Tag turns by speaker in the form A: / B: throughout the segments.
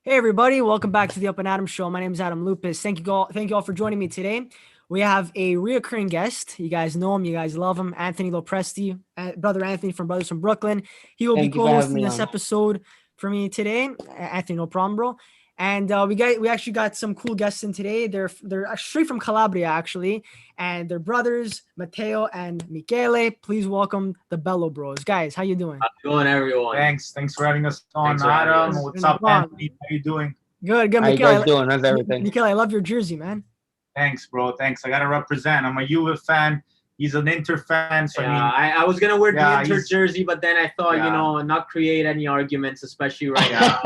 A: Hey everybody, welcome back to the Up and Adam Show. My name is Adam Lupus. Thank you all for joining me today. We have a reoccurring guest. You guys know him, you guys love him, Anthony Lopresti, brother Anthony from Brothers from Brooklyn. He will be co-hosting this episode for me today. Anthony, no problem, bro. And we actually got some cool guests in today. They're straight from Calabria actually, and they're brothers Matteo and Michele. Please welcome the Bello Bros. Guys, how you doing?
B: How's it going, everyone?
C: Thanks for having us on, Adam. What's up, Anthony? How you doing?
A: Good.
D: How you guys doing? How's everything?
A: Michele, I love your jersey, man.
C: Thanks, bro. Thanks. I gotta represent. I'm a Juve fan. He's an Inter fan. So
B: yeah, I was gonna wear the Inter jersey, but then I thought, not create any arguments, especially right now.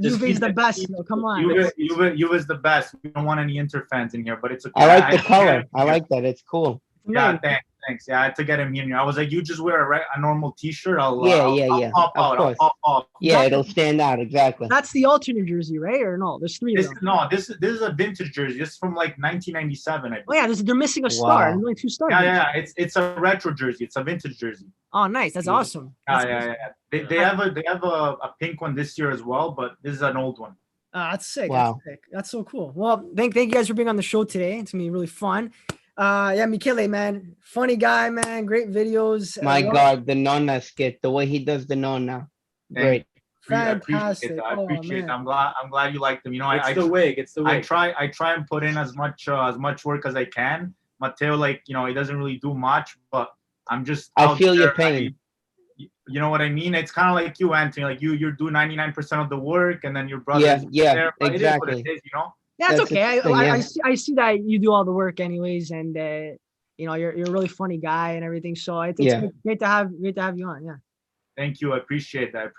A: Juve is the best. Come on.
C: Juve is the best. We don't want any Inter fans in here, but it's okay.
D: I like the color. I like that. It's cool.
C: Yeah, thanks. Yeah, I had to get him here. I was like, you just wear a normal T-shirt. I'll pop out. I'll pop off.
D: Yeah, it'll stand out exactly.
A: That's the alternate jersey, right? Or no? There's three of them.
C: No, this is a vintage jersey. This is from like 1997.
A: Oh yeah, they're missing a star. There's only 2 stars.
C: Yeah. It's a retro jersey. It's a vintage jersey.
A: Oh, nice. That's awesome.
C: Yeah. They have a pink one this year as well, but this is an old one.
A: That's sick.
D: Wow.
A: That's sick. That's so cool. Well, thank you guys for being on the show today. It's gonna be really fun. Michele, man, funny guy, man, great videos.
D: My God, the Nonna skit, the way he does the Nonna, great.
A: Fantastic.
C: I appreciate it. I'm glad you liked them.
B: It's the wig.
C: I try and put in as much work as I can. Matteo, he doesn't really do much, but I'm just.
D: I feel your pain.
C: You know what I mean? It's kind of like you, Anthony. Like you do 99% of the work, and then your brother.
D: Yeah, exactly.
C: It is,
A: Yeah, it's okay. I see that you do all the work anyways, and you're a really funny guy and everything. So it's great to have you on. Yeah.
C: Thank you. I appreciate that.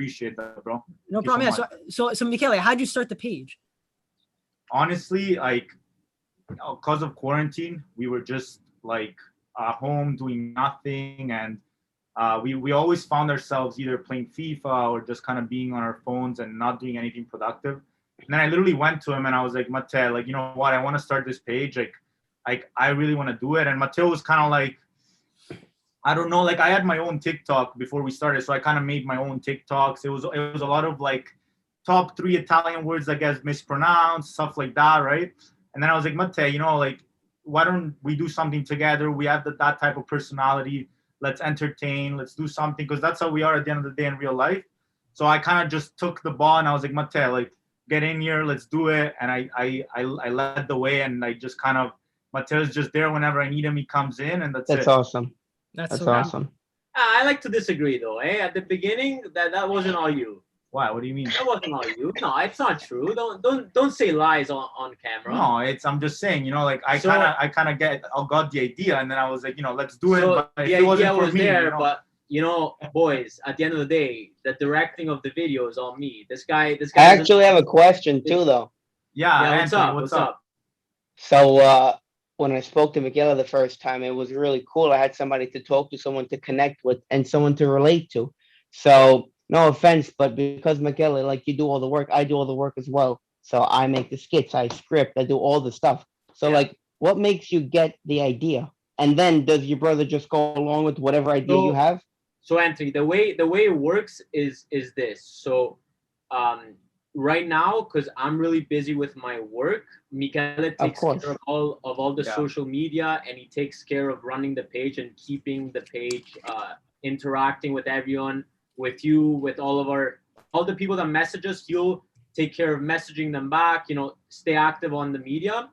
C: Bro.
A: No problem. So Michele, how'd you start the page?
C: Honestly, because of quarantine, we were just at home doing nothing, and we always found ourselves either playing FIFA or just kind of being on our phones and not doing anything productive. And then I literally went to him and I was like, Matteo, you know what? I want to start this page. I really want to do it. And Matteo was kind of I don't know, I had my own TikTok before we started. So I kind of made my own TikToks. It was a lot of top 3 Italian words, I guess, mispronounced, stuff like that, right? And then I was like, Matteo, why don't we do something together? We have that type of personality. Let's entertain. Let's do something, because that's how we are at the end of the day in real life. So I kind of just took the ball and I was like, Matteo, get in here, let's do it. And I led the way, and I just kind of, Matteo's just there whenever I need him, he comes in, and that's it.
D: Awesome.
A: That's
D: so awesome.
B: I like to disagree though. At the beginning, that wasn't all you.
C: Why? What do you mean?
B: That wasn't all you. No, it's not true. Don't say lies on camera.
C: No, I'm just saying, I kind of got the idea, and then I was like, let's do it.
B: So but the idea was there, but boys, at the end of the day, the directing of the video is on me. This guy. I
D: actually have a question too, though.
C: Yeah.
B: What's up?
D: So when I spoke to Michele the first time, it was really cool. I had somebody to talk to, someone to connect with, and someone to relate to. So no offense, but because Michele, you do all the work, I do all the work as well. So I make the skits, I script, I do all the stuff. So what makes you get the idea? And then does your brother just go along with whatever idea you have?
B: So Anthony, the way it works is this. So right now, because I'm really busy with my work, Michele takes care of all the social media, and he takes care of running the page and keeping the page interacting with everyone, with you, with all the people that message us. He'll take care of messaging them back, stay active on the media.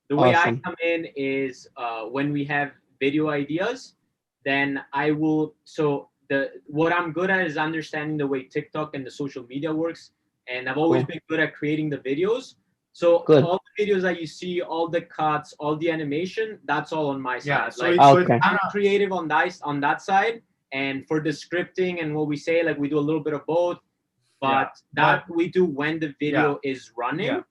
B: The way I come in is when we have video ideas, then I will. So what I'm good at is understanding the way TikTok and the social media works, and I've always been good at creating the videos. So all the videos that you see, all the cuts, all the animation, that's all on my side.
C: Yeah, so
B: I'm creative on that side, and for the scripting and what we say, we do a little bit of both, but we do when the video is running. Yeah.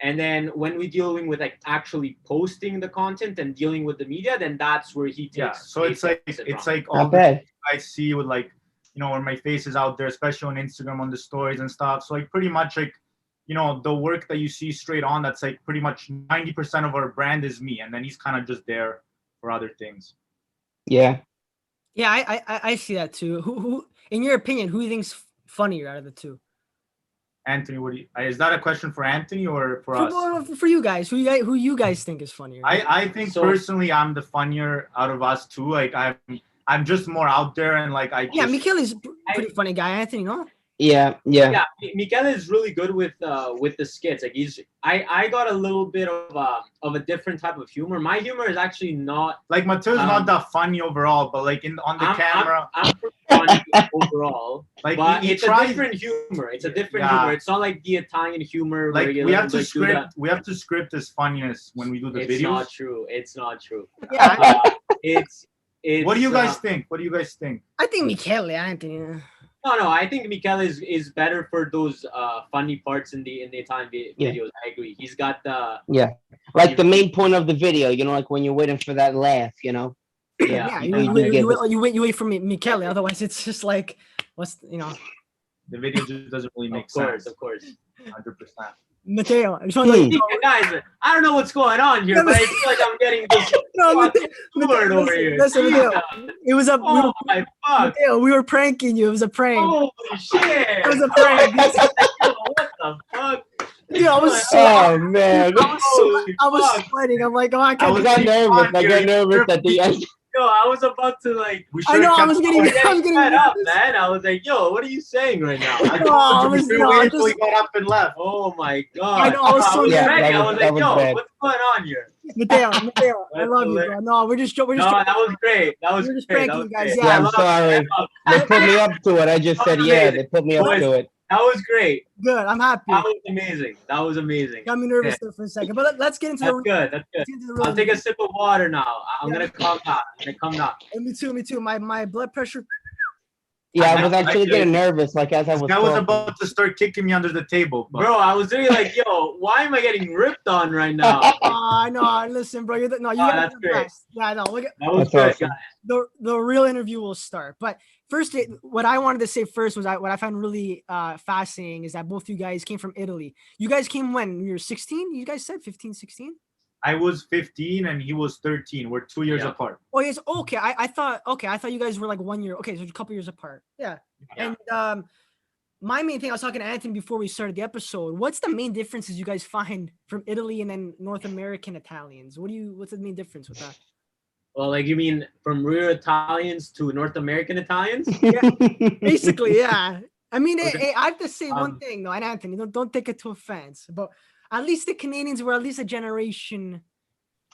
B: And then when we're dealing with actually posting the content and dealing with the media, then that's where he takes.
C: Yeah. So it's all the I see with where my face is out there, especially on Instagram on the stories and stuff. So pretty much the work that you see straight on, that's pretty much 90% of our brand is me, and then he's kind of just there for other things.
D: Yeah.
A: Yeah, I see that too. Who in your opinion, who do you think's funnier out of the two?
C: Anthony, what do you, is that a question for Anthony or for us?
A: For you guys, who you guys think is funnier?
C: I think personally I'm the funnier out of us two. Like I'm just more out there and like
A: Michele is pretty funny guy. Anthony, no?
D: Yeah.
B: Michele is really good with the skits. Like I got a little bit of a different type of humor. My humor is actually not
C: like Mateo's not that funny overall, but like on the camera,
B: I'm funny overall.
C: Like
B: but
C: he
B: it's
C: tries,
B: a different humor. It's a different humor. It's not like the Italian humor.
C: Like
B: where
C: we have to script. We have to script his funniness when we do the videos.
B: It's not true.
A: Yeah.
B: It's.
C: What do you guys think? What do you guys think?
A: I think Michele, Anthony.
B: No. I think Michele is better for those funny parts in the Italian videos. I agree. He's got the
D: like the main point of the video. You know, like when you're waiting for that laugh. You know.
A: Yeah. You wait for Michele. Otherwise, it's just like
C: The video just doesn't really make sense.
B: Of course.
C: 100%.
A: Matteo, I just want to let you know.
B: Guys, I don't know what's going on here, but I feel like I'm getting this over here.
A: Listen, Matteo, it was a.
B: Oh my fuck!
A: Matteo, we were pranking you. It was a prank.
B: Holy shit!
A: It was a prank.
B: What the fuck?
A: Dude, I was so.
D: Oh man!
A: I was sweating. I'm like, oh, I can't.
D: I got nervous. I got nervous at the end.
B: Yo, I was about to like.
A: I know. I was getting
B: fed up, man. I was like, yo, what are you saying right now?
C: I just got up and left.
B: Oh my god!
A: I know. I was so
B: ready. I was like, yo, what's going on here?
A: Matteo, I love you, bro. No, we're just.
B: No, that was great. That was
A: we're just
B: great.
A: pranking you guys.
D: Yeah, I'm sorry. They put me up to it. I just said They put me up to it.
B: That was great.
A: Good. I'm happy.
B: That was amazing.
A: Got me nervous there for a second, but let's get into
B: That's good. I'll take a sip of water now. I'm gonna calm down.
A: Me too. My blood pressure.
D: Yeah, I was actually getting nervous, like as I was.
C: I was about to start kicking me under the table,
B: bro. I was really like, yo, why am I getting ripped on right now?
A: I know. Listen, bro. You got the best. Yeah, I know. Look at
B: that was good,
D: awesome.
B: guys.
A: The real interview will start, but first, what I wanted to say first was what I found really fascinating is that both you guys came from Italy. You guys came when you were 16? You guys said 15, 16?
C: I was 15 and he was 13. We're 2 years apart.
A: Oh, yes. Okay. I thought you guys were like 1 year. Okay, so a couple years apart. Yeah. And my main thing, I was talking to Anthony before we started the episode. What's the main differences you guys find from Italy and then North American Italians? What's the main difference with that?
B: Well, like you mean from real Italians to North American Italians?
A: Yeah, basically, yeah. I mean, okay. I have to say one thing though, and Anthony, don't take it to offense, but at least the Canadians were at least a generation.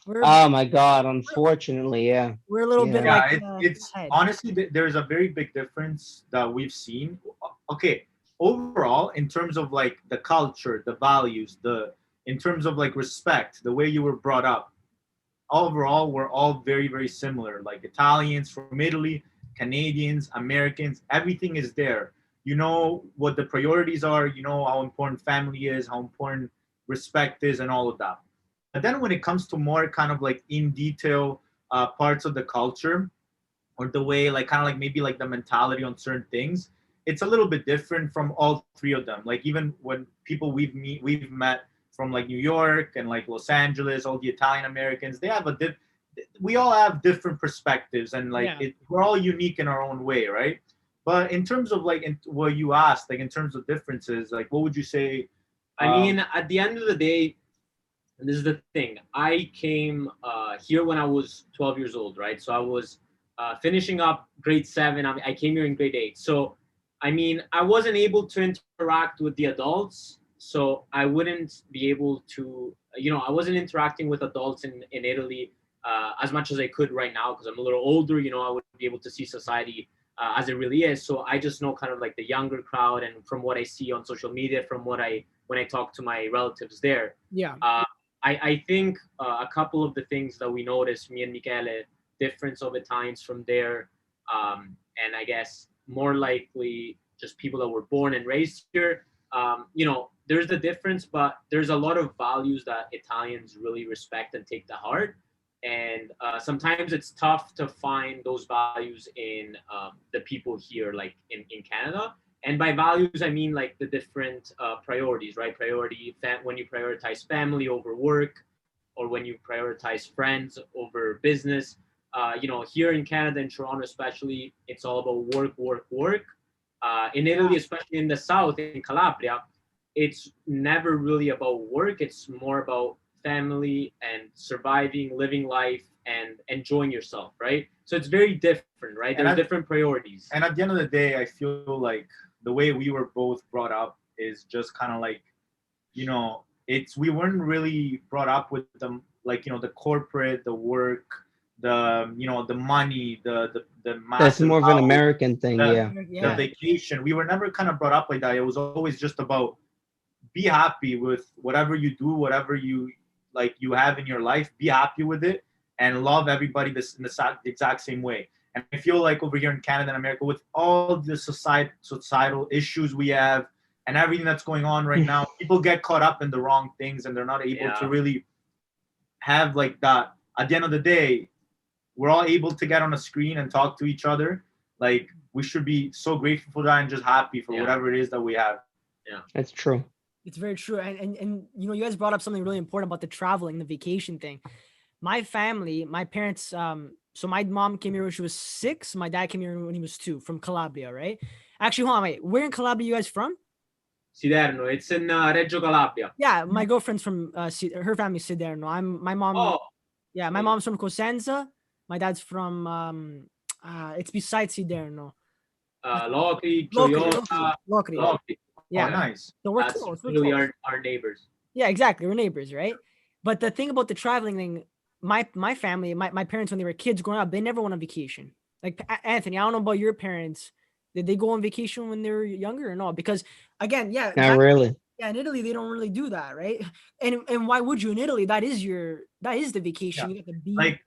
D: Oh my God! Unfortunately, yeah.
A: We're a little bit
C: like. It's honestly there's a very big difference that we've seen. Okay, overall, in terms of like the culture, the values, in terms of like respect, the way you were brought up. Overall, we're all very, very similar. Like Italians from Italy, Canadians, Americans, everything is there. You know what the priorities are. You know how important family is, how important respect is, and all of that. But then when it comes to more kind of like in detail parts of the culture, or the way like kind of like maybe like the mentality on certain things, it's a little bit different from all three of them. Like even when people we've met from like New York and like Los Angeles, all the Italian Americans, they have we all have different perspectives and like we're all unique in our own way, right? But in terms of like what you asked, like in terms of differences, like what would you say?
B: I mean, at the end of the day, and this is the thing, I came here when I was 12 years old, right? So I was finishing up grade 7. I came here in grade 8. So, I mean, I wasn't able to interact with the adults. So I wouldn't be able to, I wasn't interacting with adults in Italy as much as I could right now because I'm a little older, I would be able to see society as it really is. So I just know kind of like the younger crowd and from what I see on social media, from when I talk to my relatives there.
A: Yeah.
B: I think a couple of the things that we noticed, me and Michele, difference of Italians from there, and I guess more likely just people that were born and raised here, there's the difference, but there's a lot of values that Italians really respect and take to heart. And sometimes it's tough to find those values in the people here, like in Canada. And by values, I mean like the different priorities, right? When you prioritize family over work, or when you prioritize friends over business. Here in Canada, in Toronto especially, it's all about work. In Italy, especially in the south, in Calabria, it's never really about work. It's more about family and surviving, living life, and enjoying yourself, right? So it's very different, right? There's different priorities.
C: And at the end of the day, I feel like the way we were both brought up is just kind of like, it's we weren't really brought up with them like the corporate, the work, the money, the massive.
D: That's more of an
C: house,
D: American thing,
C: the vacation. We were never kind of brought up like that. It was always just about be happy with whatever you do, whatever you have in your life. Be happy with it and love everybody this in the exact same way. And I feel like over here in Canada and America, with all the societal issues we have and everything that's going on right now, people get caught up in the wrong things and they're not able to really have like that. At the end of the day, we're all able to get on a screen and talk to each other. Like, we should be so grateful for that and just happy for whatever it is that we have.
B: Yeah,
D: that's true.
A: It's very true. And you guys brought up something really important about the traveling, the vacation thing. My family, my parents, so my mom came here when she was 6. My dad came here when he was 2 from Calabria, right? Actually, hold on, wait. Where in Calabria you guys from?
B: Siderno. It's in Reggio Calabria.
A: Yeah, my girlfriend's from, her family's Siderno. My mom, my mom's from Cosenza. My dad's from, it's beside Siderno.
B: Locri, Gioia.
A: Locri. Yeah,
C: nice.
A: So we're
B: That's
A: close.
B: really our neighbors.
A: Yeah, exactly. We're neighbors, right? But the thing about the traveling thing, my family, my parents, when they were kids growing up, they never went on vacation. Like, Anthony, I don't know about your parents. Did they go on vacation when they were younger or no? Because again,
D: not really.
A: Yeah, in Italy they don't really do that, right? And why would you in Italy? That is the vacation. You get to be
C: like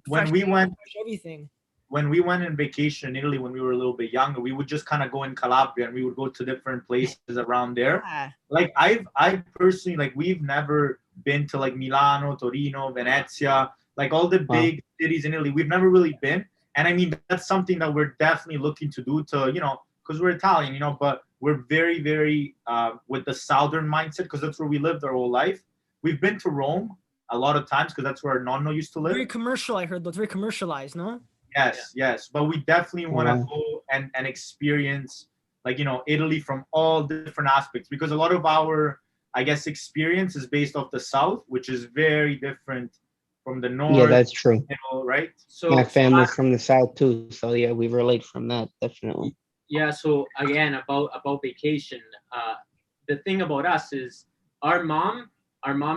C: when we went
A: everything.
C: When we went on vacation in Italy when we were a little bit younger, we would just kind of go in Calabria and we would go to different places around there.
A: Yeah.
C: Like I personally, like, we've never been to like Milano, Torino, Venezia, like all the big cities in Italy. We've never really been. And I mean, that's something that we're definitely looking to do to, because we're Italian, but we're very, very with the Southern mindset, because that's where we lived our whole life. We've been to Rome a lot of times because that's where Nonno used to live.
A: Very commercial, I heard, though. It's very commercialized, no?
C: Yes. But we definitely want to go and experience, like, Italy from all different aspects, because a lot of our, I guess, experience is based off the South, which is very different from the North.
D: Yeah, that's true.
C: Right?
D: So my family's from the South too. So yeah, we relate from that, definitely.
B: Yeah. So again, about vacation, the thing about us is our mom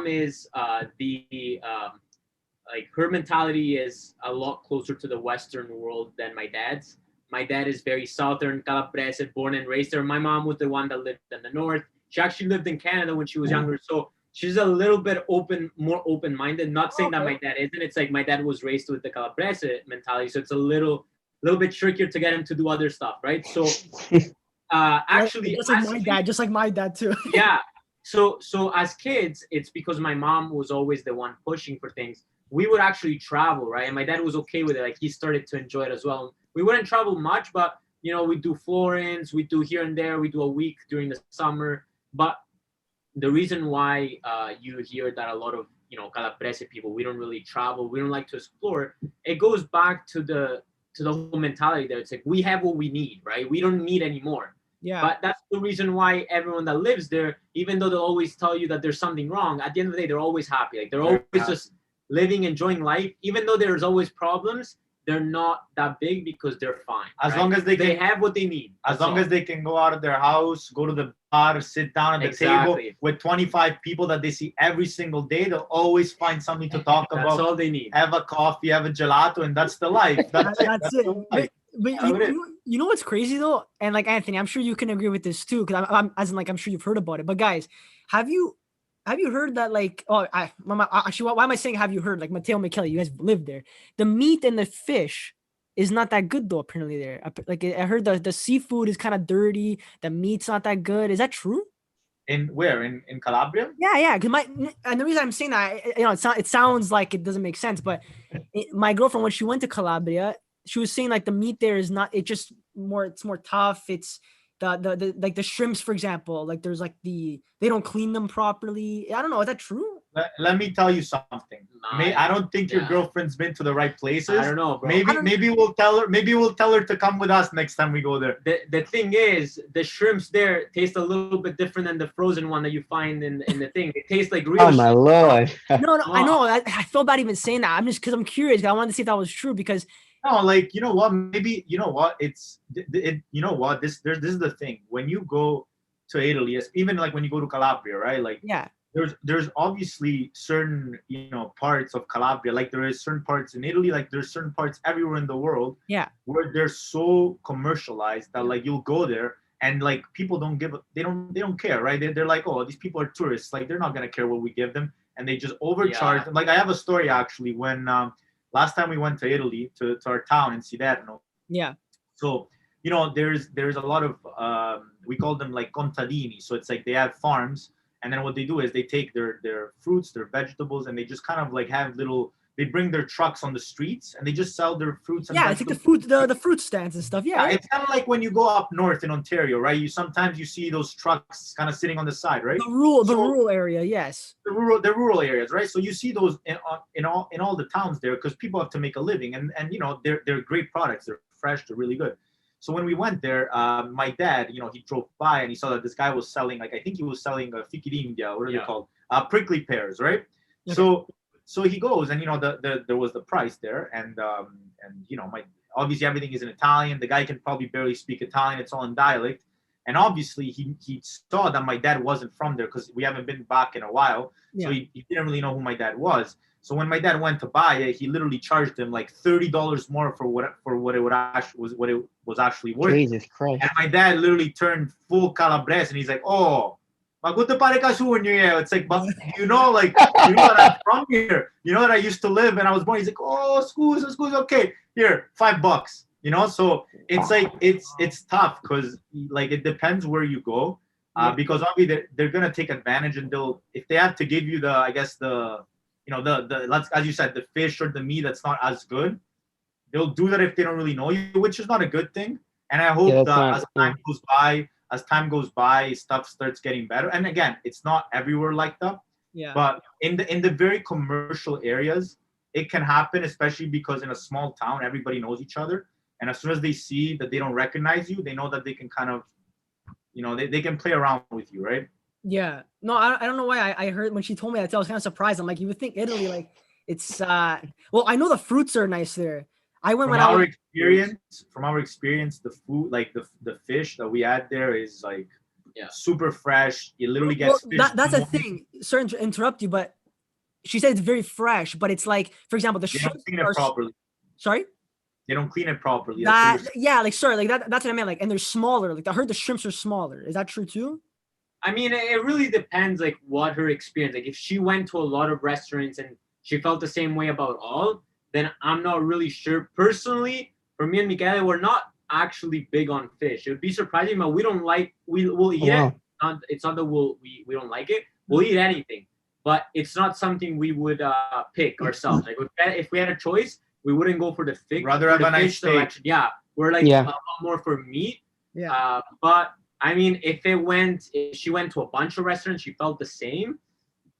B: is like, her mentality is a lot closer to the Western world than my dad's. My dad is very Southern, Calabrese, born and raised there. My mom was the one that lived in the North. She actually lived in Canada when she was younger. So she's a little bit more open-minded. Not saying that my dad isn't. It's like my dad was raised with the Calabrese mentality. So it's a little bit trickier to get him to do other stuff, right? So actually,
A: just like my dad too.
B: Yeah. So as kids, it's because my mom was always the one pushing for things. We would actually travel, right? And my dad was okay with it. Like, he started to enjoy it as well. We wouldn't travel much, but we do Florence, we do here and there, we do a week during the summer. But the reason why you hear that a lot of Calabrese people, we don't really travel, we don't like to explore, it goes back to the whole mentality there. It's like, we have what we need, right? We don't need any more.
A: Yeah.
B: But that's the reason why everyone that lives there, even though they'll always tell you that there's something wrong, at the end of the day, they're always happy. Like, they're always just living, enjoying life. Even though there's always problems, they're not that big because they're fine.
C: As long as they
B: have what they need.
C: As long as they can go out of their house, go to the bar, sit down at the table with 25 people that they see every single day, they'll always find something to talk about.
B: That's all they need.
C: Have a coffee, have a gelato, and that's the life. That's it.
A: But you know what's crazy though, and like, Anthony, I'm sure you can agree with this too, because I'm sure you've heard about it. But guys, have you heard that, like, actually, why am I saying have you heard? Like, Matteo, Michele, you guys live there. The meat and the fish is not that good though, apparently there. Like, I heard the seafood is kind of dirty. The meat's not that good. Is that true?
C: In where? In Calabria?
A: Yeah. And the reason I'm saying that, it sounds like it doesn't make sense, but my girlfriend, when she went to Calabria, she was saying like the meat there is not. It's more tough. It's the like the shrimps, for example. Like, there's like they don't clean them properly. I don't know. Is that true?
C: let me tell you something. I don't think your girlfriend's been to the right places.
B: I don't know, bro.
C: Maybe we'll tell her. Maybe we'll tell her to come with us next time we go there.
B: The thing is, the shrimps there taste a little bit different than the frozen one that you find in the thing. It tastes like real.
D: Oh my lord!
A: No, I know. I feel bad even saying that. I'm just because I'm curious. I wanted to see if that was true because.
C: No, like you know what? Maybe you know what? You know what? This is the thing. When you go to Italy, even like when you go to Calabria, right? Like
A: yeah.
C: There's obviously certain parts of Calabria, like there is certain parts in Italy, like there's certain parts everywhere in the world, where they're so commercialized that like you'll go there and like people don't they don't care, right? They're like, oh, these people are tourists, like they're not gonna care what we give them, and they just overcharge. Like I have a story actually when last time we went to Italy to our town in Siderno.
A: Yeah.
C: So there's a lot of we call them like contadini, so it's like they have farms. And then what they do is they take their fruits, their vegetables, and they just kind of like have they bring their trucks on the streets and they just sell their fruits. And
A: it's like the fruit stands and stuff. Yeah.
C: It's kind of like when you go up north in Ontario, right? Sometimes you see those trucks kind of sitting on the side, right?
A: The rural area, yes.
C: The rural areas, right? So you see those in all the towns there because people have to make a living, and they're great products. They're fresh. They're really good. So when we went there, my dad, he drove by and he saw that this guy was selling, like I think he was selling fichi d'India, what are they called? Prickly pears, right? Okay. So he goes and there was the price there, and obviously everything is in Italian. The guy can probably barely speak Italian. It's all in dialect, and obviously he saw that my dad wasn't from there because we haven't been back in a while, so he didn't really know who my dad was. So when my dad went to buy it, he literally charged him like $30 more for what it was actually worth.
D: Jesus Christ!
C: And my dad literally turned full Calabrese, and he's like, "Oh, ma quanto pare casugno?" It's like, but like you know that I'm from here. You know that I used to live and I was born. He's like, "Oh, scusa, okay, here, $5." So it's like it's tough because like it depends where you go, because obviously they're gonna take advantage, and if they have to give you the as you said, the fish or the meat that's not as good, they'll do that if they don't really know you, which is not a good thing. And I hope that as time goes by, stuff starts getting better. And again, it's not everywhere like that.
A: Yeah.
C: But in the very commercial areas, it can happen, especially because in a small town, everybody knows each other. And as soon as they see that they don't recognize you, they know that they can kind of, they can play around with you, right?
A: Yeah. No, I don't know why I heard when she told me that. I was kind of surprised. I'm like, you would think Italy, like it's well, I know the fruits are nice there. I went
C: from our experience, the food, like the fish that we had there is like super fresh. You literally get
A: that's a thing. Sorry to interrupt you, but she said it's very fresh, but it's like, for example, the shrimp
C: don't clean it properly.
A: Sorry?
C: They don't clean it properly.
A: That's what I meant. Like, and they're smaller. Like I heard the shrimps are smaller. Is that true too?
B: I mean, it really depends, like, what her experience. Like, if she went to a lot of restaurants and she felt the same way about all, then I'm not really sure. Personally, for me and Michele, we're not actually big on fish. It would be surprising, but we don't like. We'll eat it. It's not that we don't like it. We'll eat anything, but it's not something we would pick ourselves. Like, if we had a choice, we wouldn't go for the fish.
C: Rather have a nice steak.
B: We're like a lot more for meat.
A: Yeah.
B: But I mean, if she went to a bunch of restaurants, she felt the same.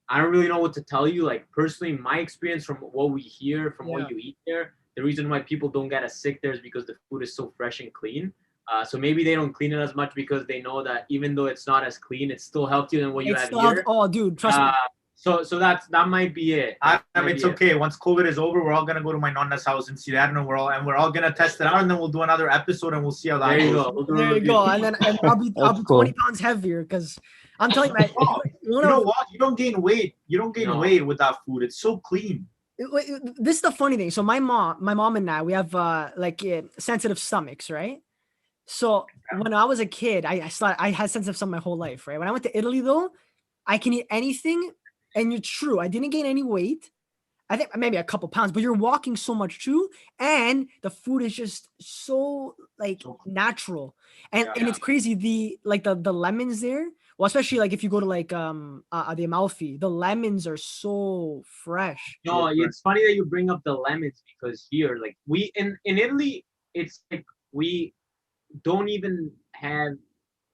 B: I don't really know what to tell you. Like, personally, my experience from what we hear, from what you eat there, the reason why people don't get as sick there is because the food is so fresh and clean. So maybe they don't clean it as much because they know that even though it's not as clean, it's still healthier than what you have here.
A: Oh, dude, trust me.
B: So that might be it.
C: It's okay. Once COVID is over, we're all gonna go to my nonna's house in Siderno. We're all gonna test it out, and then we'll do another episode, and we'll see how that goes.
A: There you go. And I'll be 20 pounds heavier because I'm telling you,
C: you know what? You don't gain weight. You don't gain weight with that food. It's so clean.
A: This is the funny thing. So my mom and I, we have sensitive stomachs, right? So when I was a kid, I had sensitive stomach my whole life, right? When I went to Italy, though, I can eat anything. And you're true. I didn't gain any weight. I think maybe a couple pounds, but you're walking so much too. And the food is just so natural. And it's crazy. The lemons there. Well, especially like if you go to like the Amalfi, the lemons are so fresh.
B: No, it's funny that you bring up the lemons because here, like we in Italy, it's like we don't even have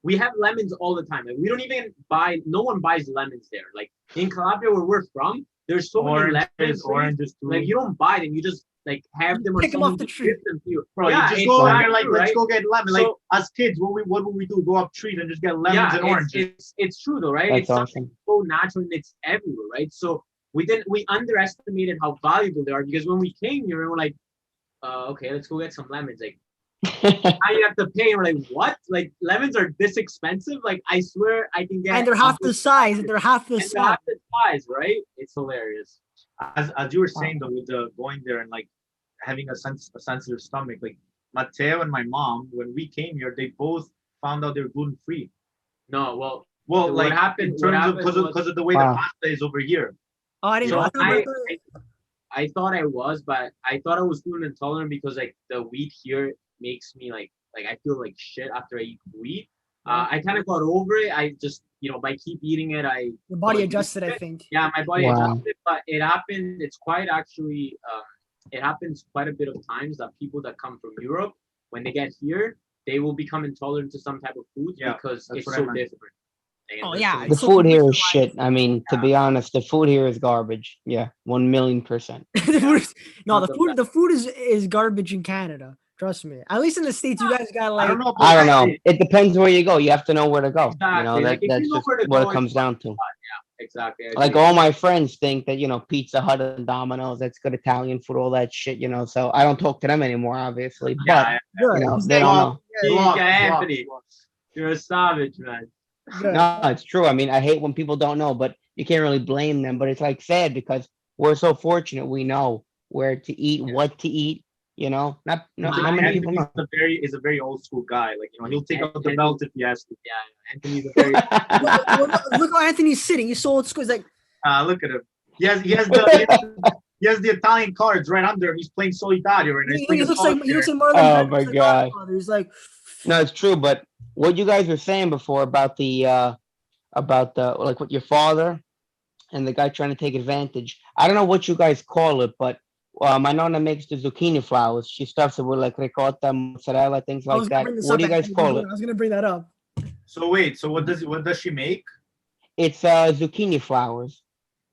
B: we have lemons all the time. Like we don't even buy. No one buys lemons there. Like in Calabria, where we're from, there's so many lemons.
C: Oranges too.
B: Like you don't buy them. You just like have them or
A: pick them off the tree.
B: Give them to you.
C: Bro,
B: yeah,
C: you just go
B: exactly,
C: there like, let's
B: right?
C: go get lemon.
B: So,
C: like as kids, what would we do? Go up trees and just get lemons and oranges.
B: It's true though, right?
D: That's
B: it's
D: awesome.
B: so natural and it's everywhere, right? So we underestimated how valuable they are because when we came here, we were like, okay, let's go get some lemons. Like now you have to pay. And we're like, what? Like lemons are this expensive? Like I swear I can get.
A: And they're half the size. They're half the size.
B: Right? It's hilarious.
C: As you were saying though, with the going there and like having a sensitive stomach, like Matteo and my mom, when we came here, they both found out they were gluten free.
B: No, well,
C: like
B: what happened?
C: In terms of because of the way the pasta is over here.
A: Oh, I didn't know.
B: I thought I was, but I thought I was gluten intolerant because like the wheat here makes me like I feel like shit after I eat wheat. I kind of got over it. I just by keep eating it,
A: your body adjusted. I think.
B: Yeah, my body adjusted, but it happened. It's quite actually. It happens quite a bit of times that people that come from Europe, when they get here, they will become intolerant to some type of food because it's so different.
A: Oh yeah,
D: the food here is shit. I mean, to be honest, the food here is garbage. Yeah, 1,000,000%.
A: The food is garbage in Canada. Trust me. At least in the States, you guys got like.
D: I don't know. It depends where you go. You have to know where to go.
B: Exactly.
D: That's just what it comes down to.
B: Yeah, exactly.
D: Like all my friends think that Pizza Hut and Domino's, that's good Italian food, all that shit. So I don't talk to them anymore, obviously. But they don't know.
B: Anthony, you're a savage, man.
D: No, it's true. I mean, I hate when people don't know, but you can't really blame them. But it's like sad because we're so fortunate. We know where to eat, what to eat. Not many people know.
C: Is a very old school guy. Like he'll take out the belt if he has to.
B: Yeah, Anthony's a very.
A: Look how Anthony's sitting. He's so old school. He's like.
C: Look at him. He has the Italian cards right under him. He's playing Solitario right now.
A: He looks like Marlon.
D: Oh my god.
A: He's like.
D: No, it's true. But what you guys were saying before about the like what your father and the guy trying to take advantage. I don't know what you guys call it, but. My nonna makes the zucchini flowers. She stuffs it with like ricotta, mozzarella, things like that. What do you guys call it?
A: I was gonna bring that up.
C: So wait, what does she make?
D: It's zucchini flowers.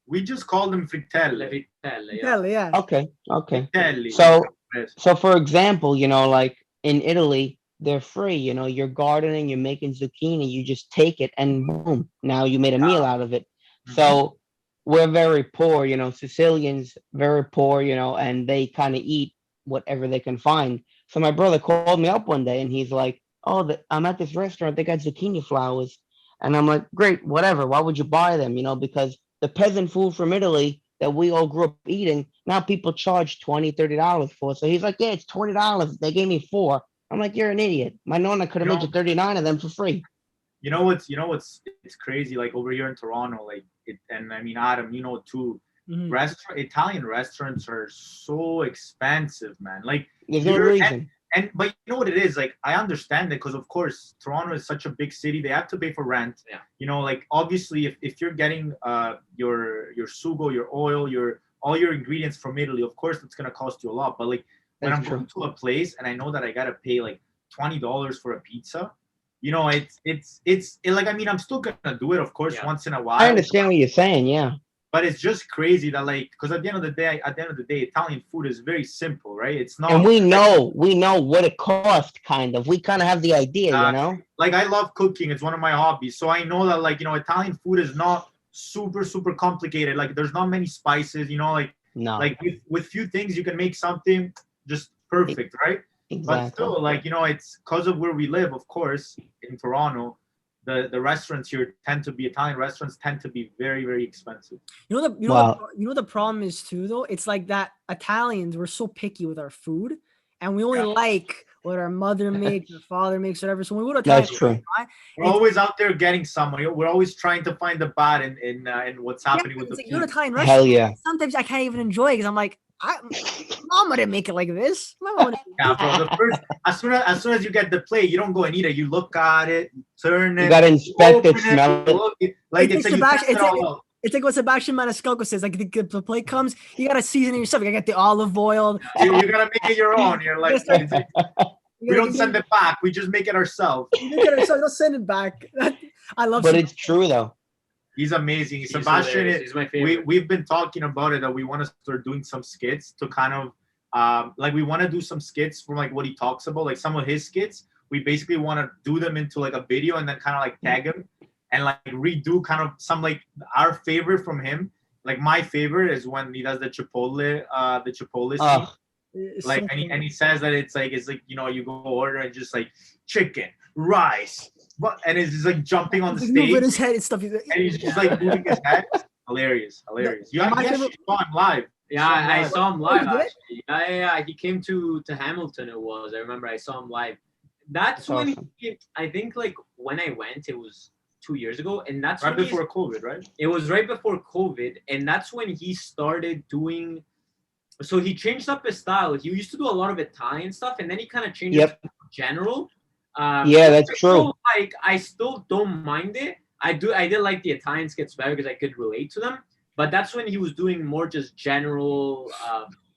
C: We just call them frittelle.
A: Yeah.
D: Okay.
C: Frittelle.
D: So for example, like in Italy, they're free. You're gardening, you're making zucchini, you just take it and boom, now you made a meal out of it. Mm-hmm. So we're very poor, Sicilians, very poor, and they kind of eat whatever they can find. So my brother called me up one day and he's like, I'm at this restaurant, they got zucchini flowers. And I'm like, great, whatever. Why would you buy them? Because the peasant food from Italy that we all grew up eating, now people charge $20, $30 for. So he's like, yeah, it's $20. They gave me 4. I'm like, you're an idiot. My nonna could have made you 39 of them for free.
C: It's crazy. Like over here in Toronto, and I mean, Adam, too. Mm-hmm. Italian restaurants are so expensive, man. Like
D: there's no reason.
C: But you know what it is? Like I understand it because of course Toronto is such a big city. They have to pay for rent. Yeah. Like obviously if you're getting your sugo, your oil, all your ingredients from Italy, of course it's gonna cost you a lot. But like when I'm going to a place and I know that I gotta pay like $20 for a pizza. It's like, I mean, I'm still gonna do it, of course, once in a while.
D: I understand what you're saying, yeah.
C: But it's just crazy that because at the end of the day, Italian food is very simple, right? It's not.
D: And we know what it costs, kind of. We kind of have the idea,
C: Like I love cooking; it's one of my hobbies. So I know that, Italian food is not super, super complicated. Like there's not many spices, No. Like with few things, you can make something just perfect, right? Exactly. But still, it's because of where we live, of course, in Toronto, the restaurants here Italian restaurants tend to be very, very expensive.
A: The problem is too, though. It's like that Italians, we're so picky with our food and we only like what our mother makes, our father makes, whatever. So when we go to Italian,
D: that's true.
C: We're always out there getting someone. We're always trying to find the bad in what's happening with the food.
A: You go to Italian restaurant,
D: hell yeah.
A: Sometimes I can't even enjoy it because I'm like, Mama didn't make it like this.
C: As soon as you get the plate, you don't go and eat it. You look at it, turn it.
D: You gotta inspect it, smell it.
A: It's like what Sebastian Maniscalco says. Like the plate comes, you gotta season it yourself. You gotta get the olive oil.
C: You gotta make it your own. You're like, We don't send it back. We just make it ourselves.
A: Don't send it back. I love.
D: But it's true though.
C: He's amazing. Sebastian,
B: he's my favorite.
C: We've been talking about it that we want to start doing some skits to kind of like we want to do some skits from like what he talks about, like some of his skits. We basically want to do them into like a video and then kind of like tag him and like redo kind of some like our favorite from him. Like my favorite is when he does the Chipotle scene. Like so and he says that it's like you know you go order and just like chicken, rice, and it's just like jumping on the stage.
A: Moving his head and stuff.
C: And he's just like moving his head. Hilarious. You actually saw him live.
B: Yeah, I saw him live actually. Yeah. He came to Hamilton. I remember I saw him live. That's when awesome. I think like when I went, it was 2 years ago, and that's
C: right before COVID, right?
B: It was right before COVID, and that's when he started doing. So he changed up his style. He used to do a lot of Italian stuff, and then he kind of changed it to general.
D: That's true.
B: I still don't mind it. I did like the Italian skits better because I could relate to them. But that's when he was doing more just general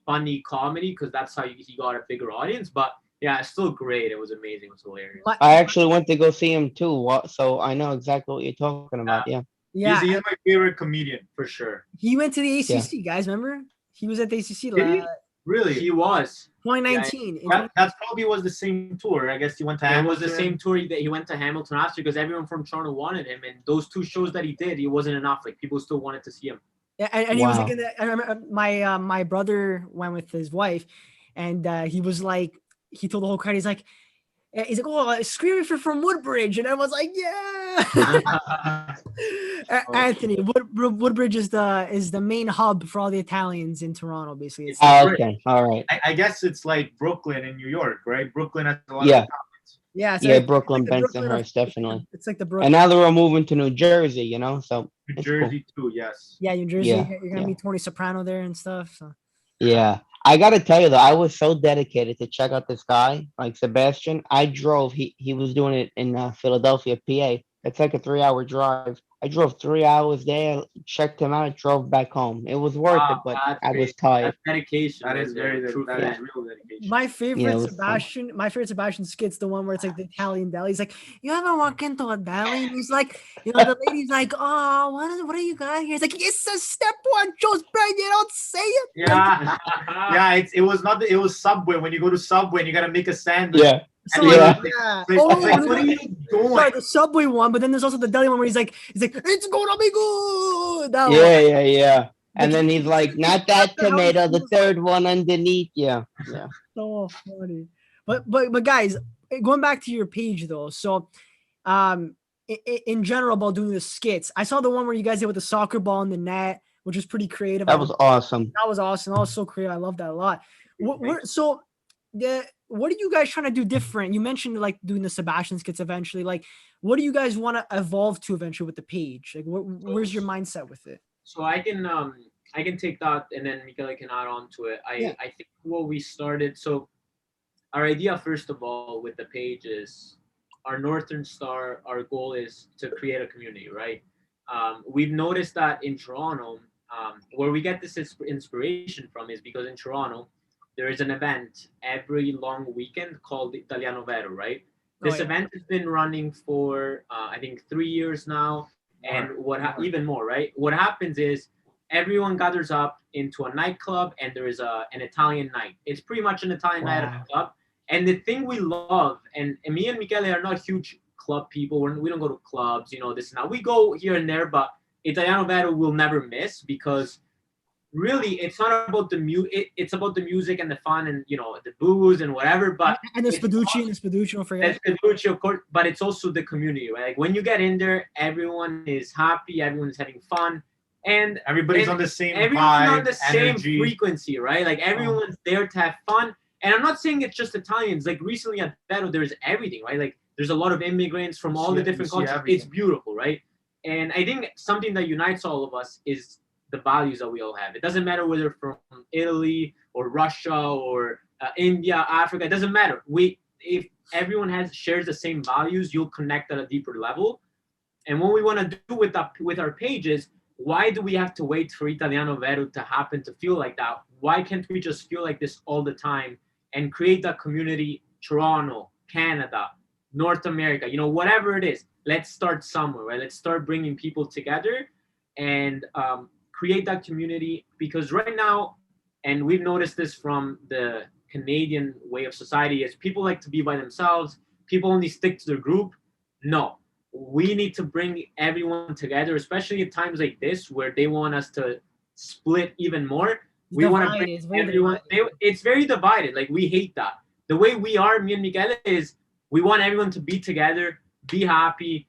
B: funny comedy because that's how he got a bigger audience. But yeah, it's still great. It was amazing. It was hilarious.
D: I actually went to go see him too, so I know exactly what you're talking about. Yeah.
C: He's my favorite comedian for sure.
A: He went to the ACC, guys. Remember? He was at the ACC.
C: Really?
B: He was.
A: 2019.
C: Yeah, that probably was the same tour. I guess he went to Hamilton.
B: It was the same tour that he went to Hamilton after because everyone from Toronto wanted him. And those 2 shows that he did, he wasn't enough. Like, people still wanted to see him.
A: Yeah, and he was like, I remember my brother went with his wife, and he was like, he told the whole crowd, he's like, oh, screaming from Woodbridge, and everyone's like, yeah. Anthony, Woodbridge is the main hub for all the Italians in Toronto, basically.
D: Okay, all right.
C: I guess it's like Brooklyn in New York, right? Brooklyn has a lot of Italians.
A: Yeah,
D: Brooklyn, like Bensonhurst, definitely.
A: It's like the Brooklyn.
D: And now they're all moving to New Jersey, you know, so
C: New Jersey too, yes.
A: Yeah, New Jersey. You're gonna meet Tony Soprano there and stuff. So.
D: Yeah. I gotta tell you though, I was so dedicated to check out this guy, like Sebastian. I drove. He was doing it in Philadelphia, PA. It's like a 3-hour drive. I drove 3 hours there, checked him out, drove back home. It was worth it, but I was tired.
B: That's dedication.
C: That is very true. That is real dedication.
A: My favorite Sebastian skit's the one where it's like the Italian deli. He's like, you ever walk into a deli? And he's like, the lady's like, oh, what are you got here? He's like, it's a step one, Joe's bread. You don't say it.
C: Yeah, yeah. It was Subway. When you go to Subway, and you gotta make a sandwich.
D: Yeah.
C: What are you doing?
A: Sorry, the Subway one, but then there's also the deli one where he's like, it's gonna be good.
D: Yeah. And then he's like, not that tomato, the third one underneath. Yeah.
A: So funny. But guys, going back to your page though, so in general about doing the skits, I saw the one where you guys did with the soccer ball in the net, which was pretty creative.
D: That was awesome.
A: That was so creative. I love that a lot. What are you guys trying to do different? You mentioned like doing the Sebastian skits eventually. Like, what do you guys want to evolve to eventually with the page? Like, where's your mindset with it?
B: So I can take that, and then Michele can add on to it. I think what we started. So our idea, first of all, with the page is our Northern Star. Our goal is to create a community, right? We've noticed that in Toronto, where we get this inspiration from is because in Toronto, there is an event every long weekend called Italiano Vero, right? This event has been running for, I think, 3 years now. And even more, right? What happens is everyone gathers up into a nightclub and there is an Italian night. It's pretty much an Italian night at a club. And the thing we love, and me and Michele are not huge club people. We don't go to clubs, this and that. We go here and there, but Italiano Vero will never miss because really, it's not about the music. It's about the music and the fun and the booze and whatever. But
A: and there's Fiduci, don't forget.
B: There's Fiduci, of course, but it's also the community, right? Like when you get in there, everyone is happy, everyone is having fun, and
C: everybody's on the same
B: everyone's
C: vibe,
B: on the
C: energy.
B: same frequency, right? Like everyone's there to have fun. And I'm not saying it's just Italians. Like recently at Bello, there's everything, right? Like there's a lot of immigrants from all the different cultures. It's beautiful, right? And I think something that unites all of us is the values that we all have. It doesn't matter whether from Italy or Russia or India, Africa. It doesn't matter. If everyone shares the same values, you'll connect at a deeper level. And what we want to do with our pages, why do we have to wait for Italiano Vero to happen to feel like that? Why can't we just feel like this all the time and create that community Toronto, Canada, North America, you know, whatever it is, let's start somewhere, right? Let's start bringing people together and create that community, because right now, and we've noticed this from the Canadian way of society, is people like to be by themselves. People only stick to their group. No, we need to bring everyone together, especially at times like this where they want us to split even more. We want to bring everyone. It's very divided. Like, we hate that. The way we are, me and Michele, is we want everyone to be together, be happy,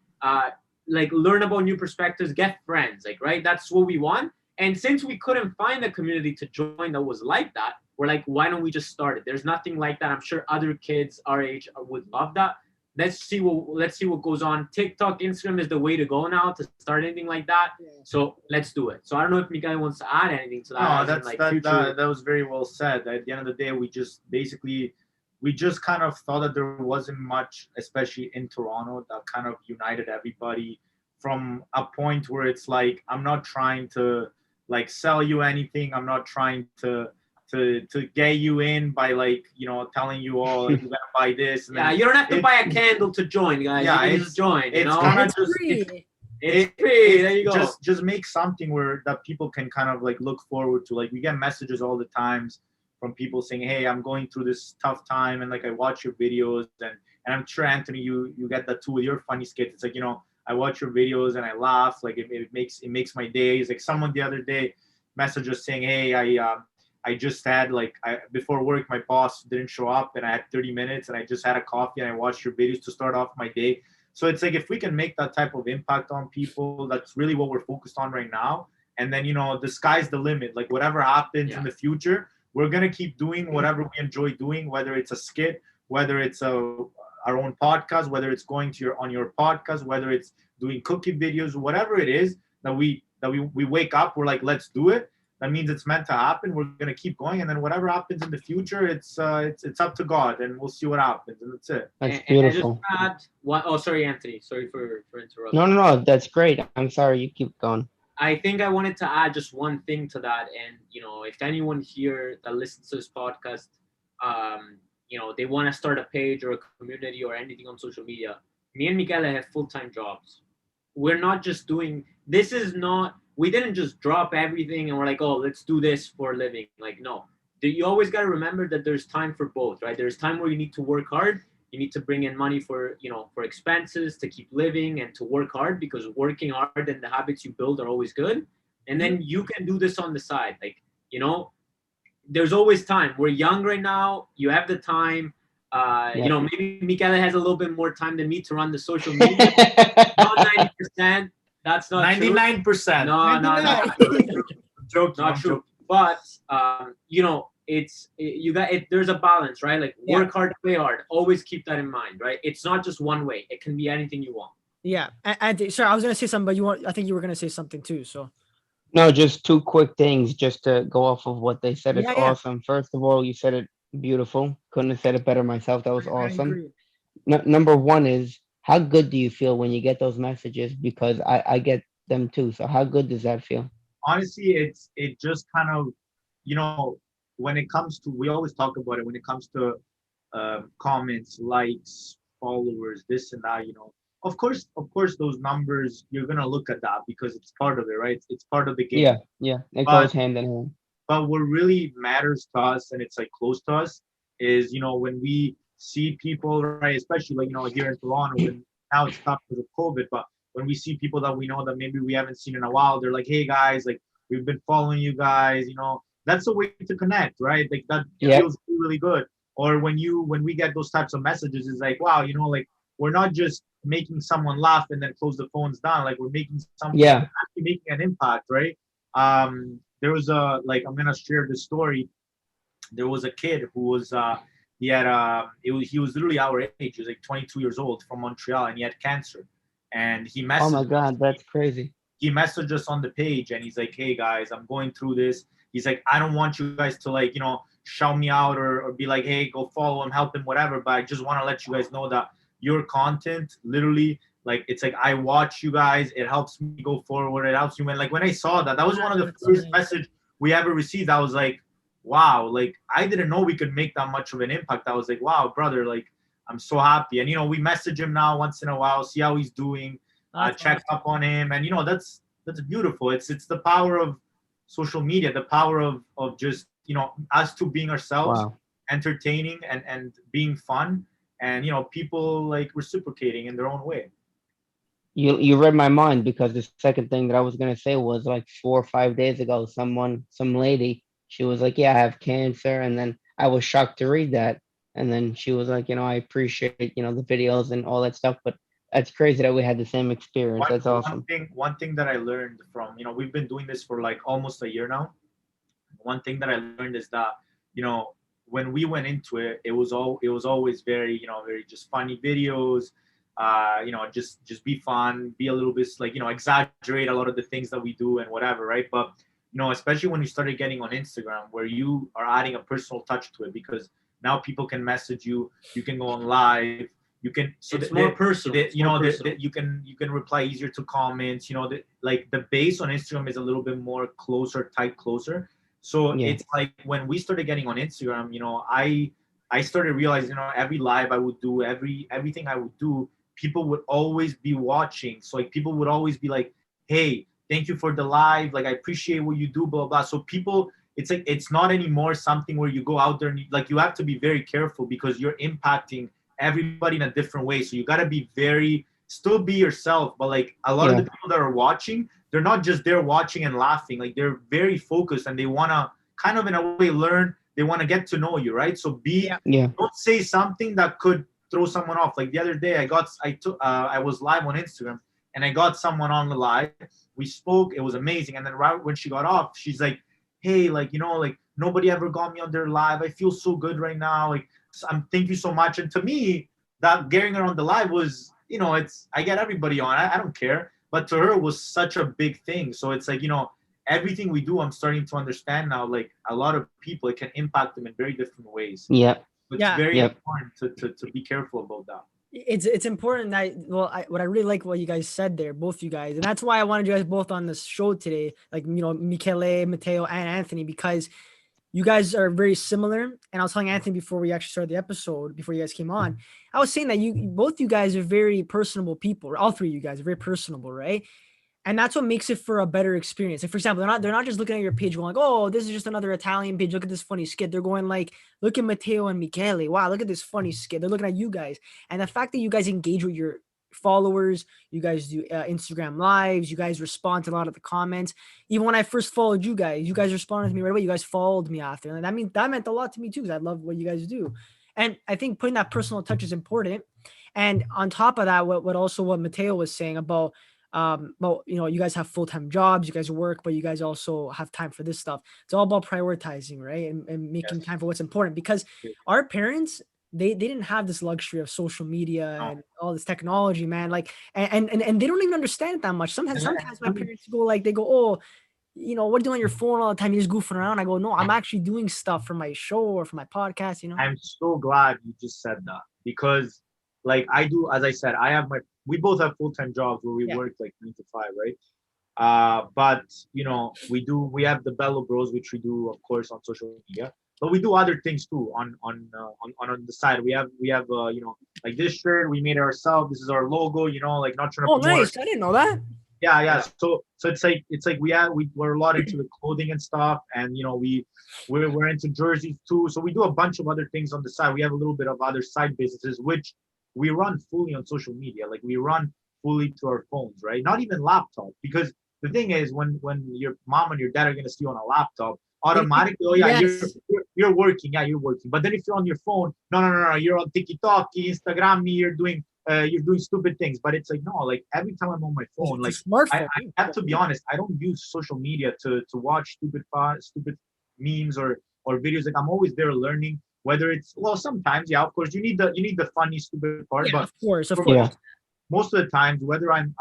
B: like learn about new perspectives, get friends, like, right? That's what we want. And since we couldn't find a community to join that was like that, we're like, why don't we just start it? There's nothing like that. I'm sure other kids our age would love that. Let's see what goes on. TikTok, Instagram is the way to go now to start anything like that. Yeah. So let's do it. So I don't know if Michele wants to add anything to that.
C: No, that was very well said. At the end of the day, we just kind of thought that there wasn't much, especially in Toronto, that kind of united everybody from a point where it's like, I'm not trying to like sell you anything. I'm not trying to get you in by, like, you know, telling you all, like, you gotta buy this. And
B: yeah, you don't have to buy a candle to join, guys. Yeah, you can just join.
C: It's kind of just free. It's free. There you go. Just make something where that people can kind of like look forward to. Like, we get messages all the times from people saying, "Hey, I'm going through this tough time, and like I watch your videos, and I'm sure, Anthony, you get that too with your funny skits. It's like, you know, I watch your videos and I laugh. Like, it makes my days. Like, someone the other day messaged us saying, "Hey, I just had, like, before work, my boss didn't show up and I had 30 minutes and I just had a coffee and I watched your videos to start off my day." So it's like, if we can make that type of impact on people, that's really what we're focused on right now. And then, you know, the sky's the limit. Like, whatever happens in the future, we're going to keep doing whatever we enjoy doing, whether it's a skit, whether it's our own podcast, whether it's going to on your podcast, whether it's doing cookie videos, whatever it is that we wake up, we're like, let's do it. That means it's meant to happen. We're going to keep going. And then whatever happens in the future, it's up to God, and we'll see what happens. And that's it.
D: That's beautiful.
B: Sorry, Anthony. Sorry for interrupting.
D: No. That's great. I'm sorry. You keep going.
B: I think I wanted to add just one thing to that. And, you know, if anyone here that listens to this podcast, you know, they want to start a page or a community or anything on social media, me and Michele have full-time jobs. We're not just doing, we didn't just drop everything and we're like, oh, let's do this for a living. Like, no. You always got to remember that there's time for both, right? There's time where you need to work hard. You need to bring in money for, you know, for expenses, to keep living and to work hard, because working hard and the habits you build are always good. And then you can do this on the side. Like, you know, there's always time. We're young right now. You have the time. You know, maybe Michele has a little bit more time than me to run the social media. Not 90%. That's not
C: 99%.
B: No. Joke, not true. But you know, there's a balance, right? Like, work hard, play hard. Always keep that in mind, right? It's not just one way. It can be anything you want.
A: Yeah, and sorry, I was gonna say something, but I think you were gonna say something too. So.
D: No, just two quick things, just to go off of what they said. It's awesome. First of all, you said it beautiful. Couldn't have said it better myself. That was awesome. Number one is, how good do you feel when you get those messages? Because I get them too. So how good does that feel?
C: Honestly, it just kind of, you know, when it comes to, we always talk about it, when it comes to comments, likes, followers, this and that, you know, of course, those numbers, you're going to look at that because it's part of it, right? It's part of the game.
D: Yeah. It goes hand in hand.
C: But what really matters to us, and it's like close to us, is, you know, when we see people, right, especially like, you know, here in Toronto, when now it's tough because of COVID, but when we see people that we know that maybe we haven't seen in a while, they're like, hey guys, like, we've been following you guys, you know, that's a way to connect, right? Like, that feels really good. Or when we get those types of messages, it's like, wow, you know, like, we're not just making someone laugh and then close the phones down. Like, we're making someone actually making an impact, right? There was I'm going to share this story. There was a kid who was, he was literally our age. He was like 22 years old, from Montreal, and he had cancer. And he messaged.
D: Oh my God, that's crazy.
C: He messaged us on the page and he's like, hey guys, I'm going through this. He's like, I don't want you guys to, like, you know, shout me out or be like, hey, go follow him, help him, whatever. But I just want to let you guys know that your content, literally, like, it's like, I watch you guys. It helps me go forward. It helps you. When I saw that was one of the first message we ever received. I was like, wow, like I didn't know we could make that much of an impact. I was like, wow, brother, like I'm so happy. And we message him now once in a while, see how he's doing, check
A: awesome.
C: up on him, and that's beautiful. It's the power of social media, the power of just us two being ourselves,
D: Wow.
C: entertaining and being fun, and people like reciprocating in their own way.
D: You read my mind, because the second thing that I was gonna say was like 4 or 5 days ago, some lady, she was like, "Yeah, I have cancer," and then I was shocked to read that, and then she was like, "I appreciate the videos and all that stuff," but that's crazy that we had the same experience.
C: One
D: That's
C: one
D: awesome.
C: thing one thing that I learned from we've been doing this for like almost a year now. One thing that I learned is that you know when we went into it, it was always very very just funny videos. Just be fun, be a little bit like exaggerate a lot of the things that we do and whatever, right? But especially when you started getting on Instagram, where you are adding a personal touch to it, because now people can message you, you can go on live, you can
B: it's more personal.
C: you can reply easier to comments. Like the base on Instagram is a little bit more closer, tight, closer. So
D: Yeah.
C: it's like when we started getting on Instagram, I started realizing, every live I would do, everything I would do, people would always be watching. So like people would always be like, hey, thank you for the live, like I appreciate what you do, blah blah. So people, it's like it's not anymore something where you go out there and you have to be very careful, because you're impacting everybody in a different way. So you got to be still be yourself, but like a lot of the
D: Yeah.
C: people that are watching, they're not just there watching and laughing, like they're very focused, and they want to kind of in a way learn, they want to get to know you, right? So
A: Yeah.
D: Yeah.
C: don't say something that could throw someone off. Like the other day, I was live on Instagram, and I got someone on the live. We spoke, it was amazing, and then right when she got off, she's like, hey, like like nobody ever got me on their live, I feel so good right now, like thank you so much. And to me, that getting her on the live was, it's, I get everybody on, I don't care, but to her it was such a big thing. So it's like, everything we do, I'm starting to understand now, like a lot of people, it can impact them in very different ways.
D: Yeah.
C: It's
A: Yeah.
C: very
D: Yep.
C: important to be careful about that.
A: It's important that, well, what I really like what you guys said there, both you guys, and that's why I wanted you guys both on this show today, like Michele, Matteo, and Anthony, because you guys are very similar. And I was telling Anthony before we actually started the episode, before you guys came on, I was saying that both you guys are very personable people. All three of you guys are very personable, right? And that's what makes it for a better experience. Like, for example, they're not just looking at your page going like, oh, this is just another Italian page, look at this funny skit. They're going like, look at Matteo and Michele, wow, look at this funny skit. They're looking at you guys. And the fact that you guys engage with your followers, you guys do Instagram lives, you guys respond to a lot of the comments. Even when I first followed you guys responded to me right away. You guys followed me after, and that meant a lot to me too, because I love what you guys do. And I think putting that personal touch is important. And on top of that, what Matteo was saying about, well, you guys have full-time jobs, you guys work, but you guys also have time for this stuff. It's all about prioritizing, right? And making
C: Yes.
A: time for what's important, because our parents, they didn't have this luxury of social media
C: No.
A: and all this technology, man. Like, and they don't even understand it that much. Sometimes my parents go like, they go, oh, what are you doing on your phone all the time? You're just goofing around. I go, no, I'm actually doing stuff for my show or for my podcast.
C: I'm so glad you just said that, because like I do, as I said, we both have full-time jobs where we
A: Yeah.
C: work like 9 to 5, right? But we have the Bello Bros, which we do of course on social media, but we do other things too on the side. We have like this shirt we made it ourselves. This is our logo, like not trying to
A: Oh,
C: promote.
A: nice. I didn't know that.
C: Yeah. So it's like we're a lot into the clothing and stuff, and we're into jerseys too. So we do a bunch of other things on the side. We have a little bit of other side businesses, which we run fully on social media. Like we run fully to our phones, right? Not even laptop, because the thing is, when your mom and your dad are gonna see you on a laptop, automatically, oh yeah,
A: Yes.
C: you're working, yeah, you're working. But then if you're on your phone, no, you're on TikTok, Instagram, you're doing stupid things. But it's like, no, like every time I'm on my phone, like
A: It's a smartphone.
C: I have to be honest, I don't use social media to watch stupid memes or videos. Like I'm always there learning. Whether it's, well, sometimes, yeah, of course, you need the funny stupid part,
A: Yeah,
C: but
A: of course, of
C: for
A: course.
C: most of the times, whether I'm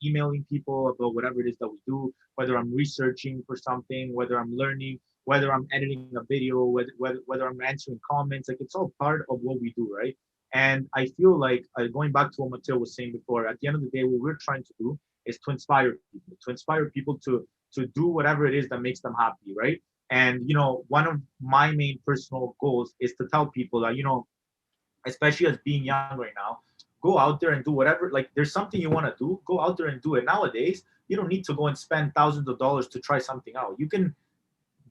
C: emailing people about whatever it is that we do, whether I'm researching for something, whether I'm learning, whether I'm editing a video, whether I'm answering comments, like it's all part of what we do, right? And I feel like, going back to what Matteo was saying before, at the end of the day, what we're trying to do is to inspire people to do whatever it is that makes them happy, right? And one of my main personal goals is to tell people that, especially as being young right now, go out there and do whatever. Like, there's something you want to do, go out there and do it. Nowadays, you don't need to go and spend thousands of dollars to try something out. You can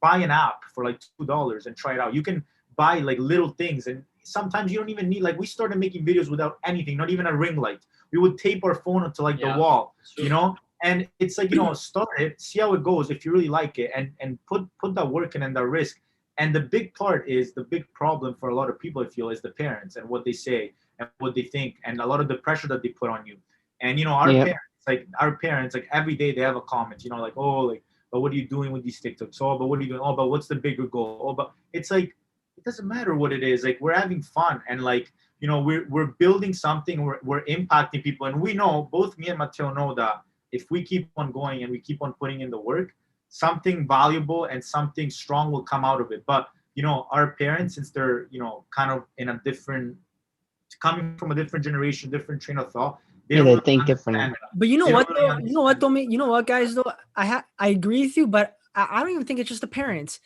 C: buy an app for like $2 and try it out. You can buy like little things, and sometimes you don't even need, like, we started making videos without anything, not even a ring light. We would tape our phone onto like the wall, and it's like, start it, see how it goes. If you really like it, and put that work in and that risk. And the big problem for a lot of people, I feel, is the parents and what they say and what they think, and a lot of the pressure that they put on you. And our parents, like every day they have a comment, like, oh, like, but what are you doing with these TikToks? Oh, but what are you doing? Oh, but what's the bigger goal? Oh, but it's like, it doesn't matter what it is. Like, we're having fun, and like, we're building something, we're impacting people. And we know, both me and Matteo know, that if we keep on going and we keep on putting in the work, something valuable and something strong will come out of it. But our parents, since they're kind of in a different, coming from a different generation, different train of thought,
D: they think differently.
A: But you know what though? You know what though? You know what, guys? Though I agree with you, but I don't even think it's just the parents.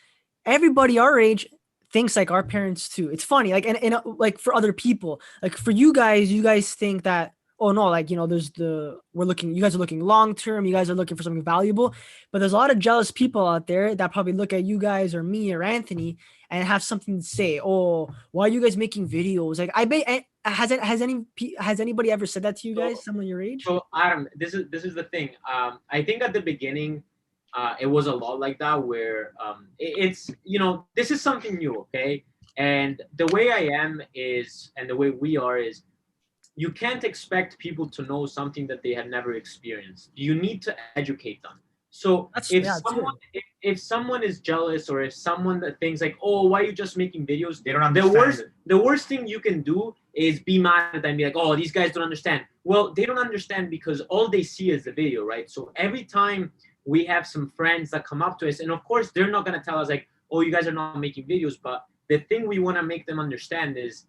A: Everybody our age thinks like our parents too. It's funny, like, and like for other people, like for you guys think that, oh no, like, there's you guys are looking long term, you guys are looking for something valuable, but there's a lot of jealous people out there that probably look at you guys or me or Anthony and have something to say. Oh, why are you guys making videos? Like, I bet, has anybody ever said that to you guys, someone your age?
B: So Adam, this is the thing. I think at the beginning, it was a lot like that, where it's, this is something new, okay? And the way I am is, and the way we are is, you can't expect people to know something that they have never experienced. You need to educate them. So if someone is jealous, or if someone that thinks like, oh, why are you just making videos?
C: They don't understand.
B: The worst thing you can do is be mad at them and be like, oh, these guys don't understand. Well, they don't understand because all they see is the video, right? So every time we have some friends that come up to us, and of course they're not going to tell us like, oh, you guys are not making videos, but the thing we want to make them understand is,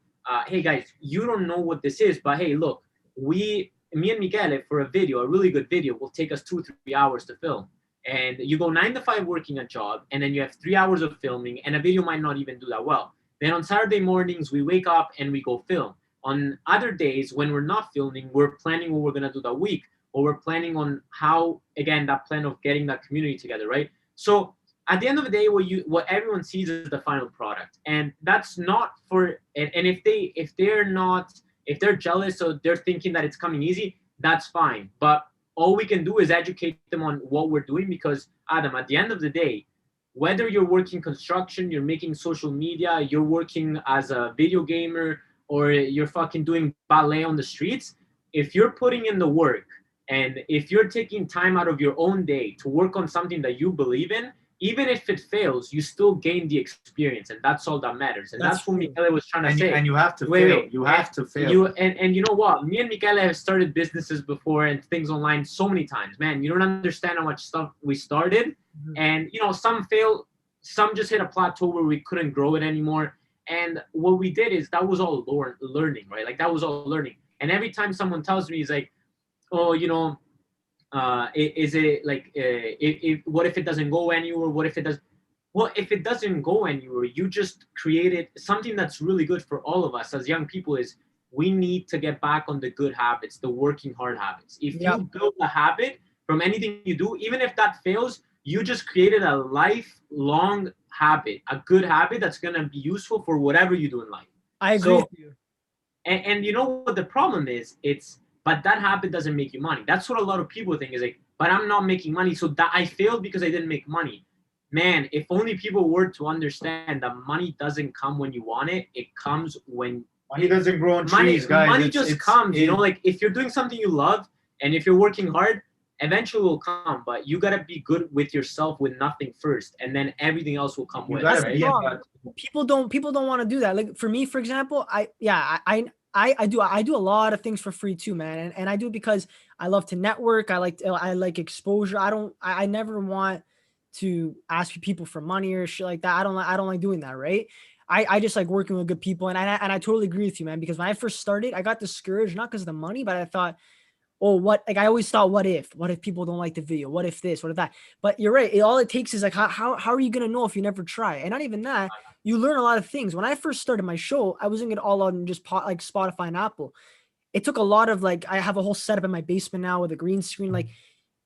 B: hey guys, you don't know what this is, but hey, look, me and Michele, for a really good video, will take us 2-3 hours to film. And you go 9 to 5 working a job, and then you have 3 hours of filming, and a video might not even do that well. Then on Saturday mornings, we wake up and we go film. On other days when we're not filming, we're planning what we're going to do that week, or we're planning on how, again, that plan of getting that community together, right? So at the end of the day, what everyone sees is the final product, and that's not for. And if they're jealous or they're thinking that it's coming easy, that's fine. But all we can do is educate them on what we're doing, because Adam, at the end of the day, whether you're working construction, you're making social media, you're working as a video gamer, or you're fucking doing ballet on the streets, if you're putting in the work and if you're taking time out of your own day to work on something that you believe in, even if it fails, you still gain the experience, and that's all that matters. And that's what Michele was trying to say.
C: And you have to fail. You have to fail.
B: And you know what? Me and Michele have started businesses before and things online so many times. Man, you don't understand how much stuff we started. Mm-hmm. And, some fail, some just hit a plateau where we couldn't grow it anymore. And what we did is that was all learning, right? Like, that was all learning. And every time someone tells me, he's like, oh, is it like, what if it doesn't go anywhere? What if it does? Well, if it doesn't go anywhere, you just created something that's really good for all of us as young people. Is we need to get back on the good habits, the working hard habits. If you build a habit from anything you do, even if that fails, you just created a lifelong habit, a good habit that's going to be useful for whatever you do in life.
A: I agree with you.
B: And you know what the problem is? But that habit doesn't make you money. That's what a lot of people think, is like, but I'm not making money, so that I failed because I didn't make money. Man, if only people were to understand that money doesn't come when you want it. It comes when
C: money doesn't grow on trees, guys.
B: Money just comes. Like, if you're doing something you love and if you're working hard, eventually it will come. But you gotta be good with yourself with nothing first, and then everything else will come with. Right?
A: People don't want to do that. Like for me, for example, I do a lot of things for free too, man. And I do it because I love to network. I like exposure. I never want to ask people for money or shit like that. I don't like doing that. Right. I just like working with good people. And I totally agree with you, man, because when I first started, I got discouraged, not because of the money, but I thought, oh, what, like I always thought, what if people don't like the video? What if this, what if that? But you're right. All it takes is like, how are you going to know if you never try? And not even that, you learn a lot of things. When I first started my show, I wasn't going to all on just like Spotify and Apple. It took a lot of like, I have a whole setup in my basement now with a green screen. Like,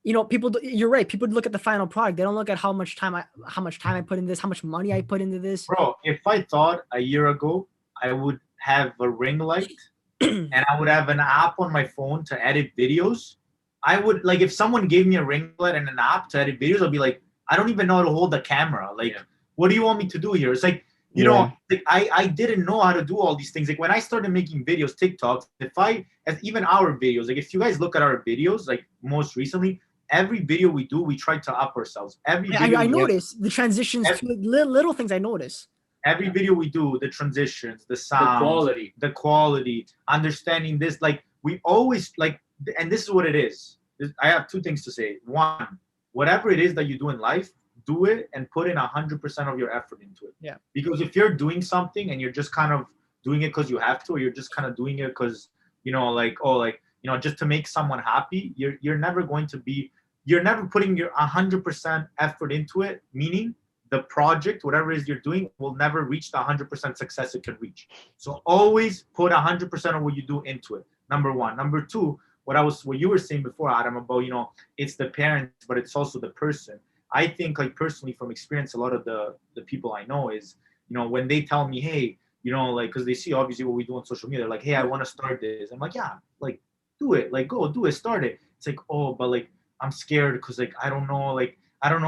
A: you know, you're right. People look at the final product. They don't look at how much time I put in this, how much money I put into this.
C: Bro, if I thought a year ago I would have a ring light and I would have an app on my phone to edit videos, I would, like, if someone gave me a ring light and an app to edit videos, I'd be like, I don't even know how to hold the camera. Like, what do you want me to do here? It's like, you know, like I didn't know how to do all these things. Like when I started making videos, TikToks, as even our videos, like if you guys look at our videos, like most recently, every video we do, we try to up ourselves. Every video
A: I notice the transitions to little things I notice.
C: Every video we do, the transitions, the sound, the quality, understanding this, like we always like, and this is what it is. I have two things to say. One, whatever it is that you do in life, do it and put in 100% of your effort into it.
A: Yeah.
C: Because if you're doing something and you're just kind of doing it because you have to, or you're just kind of doing it because, you know, like, oh, like, you know, just to make someone happy, you're never going to be, you're never putting your 100% effort into it, meaning the project, whatever it is you're doing, will never reach the 100% success it can reach. So always put 100% of what you do into it. Number one. Number two, what you were saying before, Adam, about, you know, it's the parents, but it's also the person. I think, like, personally from experience, a lot of the people I know is, you know, when they tell me, hey, you know, like, because they see obviously what we do on social media, like, hey, I want to start this. I'm like, yeah, like, do it, like, go do it, start it. It's like, oh, but like, I'm scared because, like, I don't know,